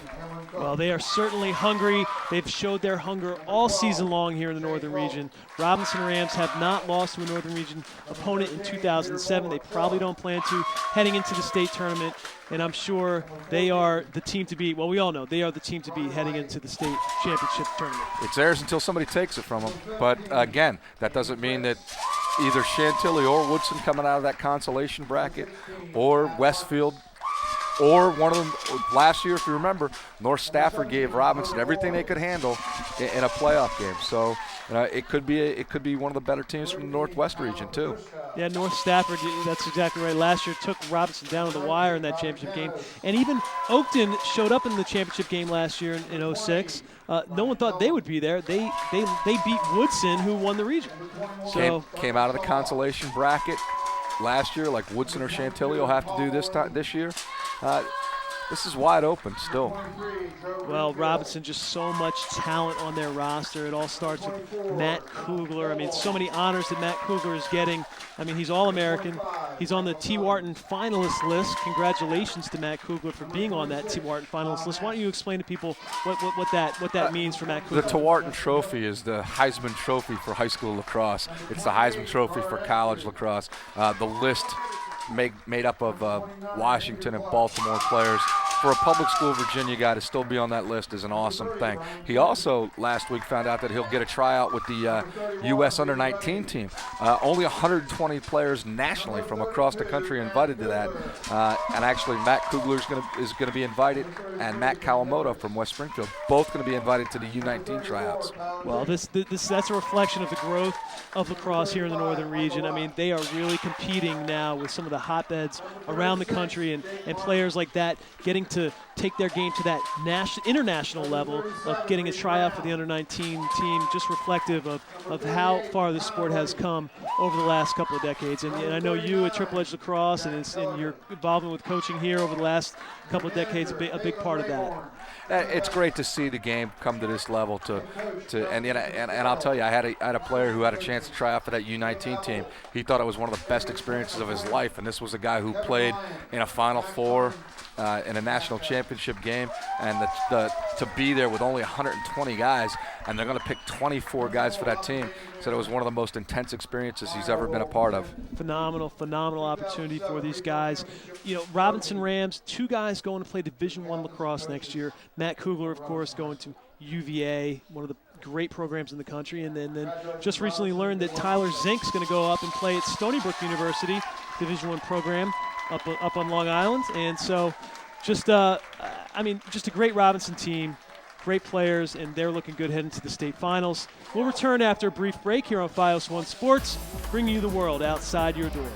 Well, they are certainly hungry. They've showed their hunger all season long here in the Northern Region. Robinson Rams have not lost to a Northern Region opponent in 2007. They probably don't plan to heading into the state tournament, and I'm sure they are the team to beat. Well, we all know they are the team to beat heading into the state championship tournament. It's theirs until somebody takes it from them. But, again, that doesn't mean that either Chantilly or Woodson coming out of that consolation bracket, or Westfield, or one of them last year, if you remember, North Stafford gave Robinson everything they could handle in a playoff game. So it could be one of the better teams from the Northwest region too. Yeah, North Stafford, that's exactly right. Last year took Robinson down to the wire in that championship game. And even Oakton showed up in the championship game last year in 06. No one thought they would be there. They beat Woodson, who won the region. So came out of the consolation bracket last year, like Woodson or Chantilly will have to do this year. this is wide open still. Well, Robinson, just so much talent on their roster. It all starts with Matt Kugler. I mean, so many honors that Matt Kugler is getting. I mean, he's All-American. He's on the T. Wharton finalist list. Congratulations to Matt Kugler for being on that T. Wharton finalist list. Why don't you explain to people what that means for Matt Kugler? The T. Wharton Trophy is the Heisman Trophy for high school lacrosse. It's the Heisman Trophy for college lacrosse. The list made up of Washington and Baltimore players. For a public school Virginia guy to still be on that list is an awesome thing. He also last week found out that he'll get a tryout with the U.S. Under-19 team. Only 120 players nationally from across the country invited to that. And actually Matt Kugler is going to be invited, and Matt Kawamoto from West Springfield, both going to be invited to the U19 tryouts. Well, that's a reflection of the growth of lacrosse here in the northern region. I mean, they are really competing now with some of the hotbeds around the country, and players like that getting to take their game to that international level of getting a tryout for the under-19 team, just reflective of how far the sport has come over the last couple of decades. And I know you at Triple Edge Lacrosse and your involvement with coaching here over the last couple of decades, a big part of that. It's great to see the game come to this level. And I'll tell you, I had a player who had a chance to try out for that U19 team. He thought it was one of the best experiences of his life, and this was a guy who played in a Final Four, in a national championship game, and to be there with only 120 guys, and they're going to pick 24 guys for that team. Said it was one of the most intense experiences he's ever been a part of. Phenomenal opportunity for these guys. You know, Robinson Rams, 2 guys going to play Division I lacrosse next year. Matt Kugler, of course, going to UVA, one of the great programs in the country, and then just recently learned that Tyler Zink's going to go up and play at Stony Brook University, Division I program up on Long Island. And so just a great Robinson team, great players, and they're looking good heading to the state finals. We'll return after a brief break here on FiOS 1 Sports, bringing you the world outside your door.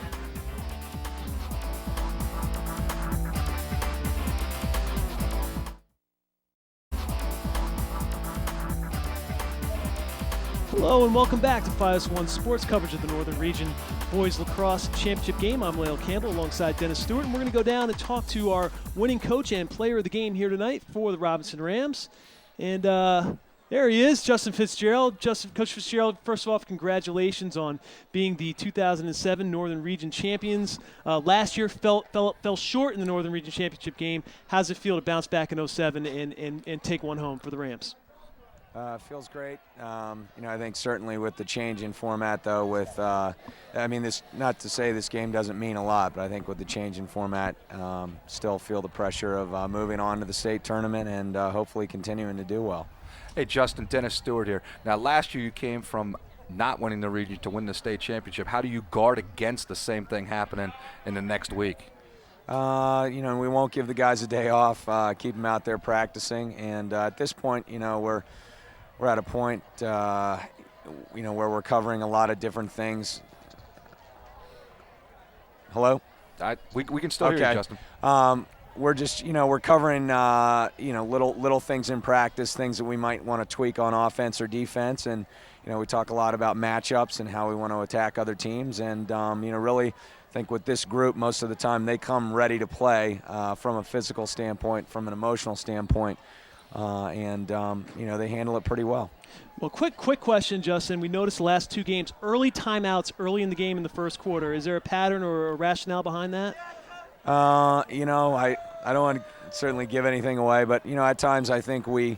Hello and welcome back to FiOS 1 Sports coverage of the Northern Region Boys Lacrosse Championship game. I'm Lael Campbell alongside Dennis Stewart, and we're going to go down and talk to our winning coach and player of the game here tonight for the Robinson Rams. And there he is, Justin Fitzgerald. Coach Fitzgerald, first of all, congratulations on being the 2007 Northern Region champions. Last year fell short in the Northern Region Championship game. How's it feel to bounce back in 07 and take one home for the Rams? Feels great. I think certainly with the change in format, though, this, not to say this game doesn't mean a lot, but I think with the change in format, still feel the pressure of moving on to the state tournament and hopefully continuing to do well. Hey, Justin, Dennis Stewart here. Now, last year you came from not winning the region to win the state championship. How do you guard against the same thing happening in the next week? We won't give the guys a day off, keep them out there practicing, and at this point, we're at a point, where we're covering a lot of different things. Hello? We can still hear you, Justin. We're just, we're covering, little things in practice, things that we might want to tweak on offense or defense. And, we talk a lot about matchups and how we want to attack other teams. And, really I think with this group, most of the time they come ready to play from a physical standpoint, from an emotional standpoint. They handle it pretty well. Well, quick question, Justin. We noticed the last 2 games, early timeouts early in the game in the first quarter. Is there a pattern or a rationale behind that? I don't want to certainly give anything away, but, at times I think we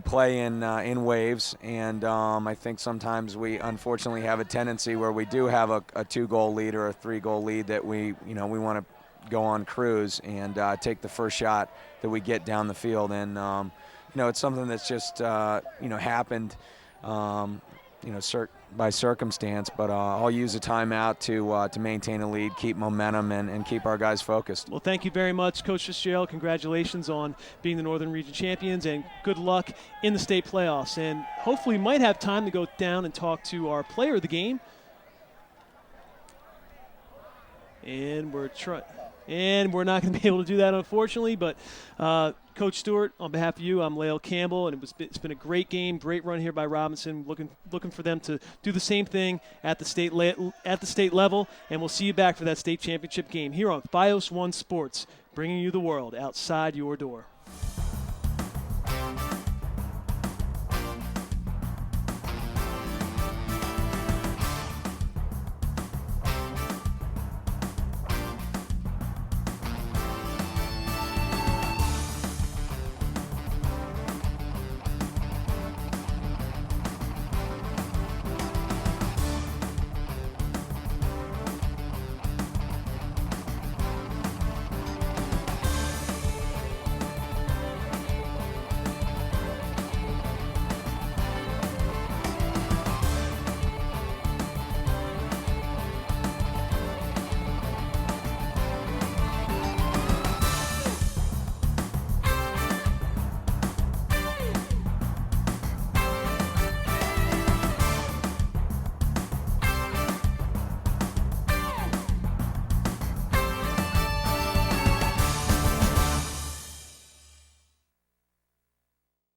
play in waves, and I think sometimes we unfortunately have a tendency where we do have a 2-goal lead or a 3-goal lead that we want to go on cruise and take the first shot that we get down the field. And, it's something that's just, happened, by circumstance. But I'll use a timeout to maintain a lead, keep momentum, and keep our guys focused. Well, thank you very much, Coach Fitzgerald. Congratulations on being the Northern Region champions, and good luck in the state playoffs. And hopefully we might have time to go down and talk to our player of the game. And we're not going to be able to do that, unfortunately. But Coach Stewart, on behalf of you, I'm Lael Campbell, and it's been a great game, great run here by Robinson. Looking for them to do the same thing at the state level, and we'll see you back for that state championship game here on FiOS 1 Sports, bringing you the world outside your door.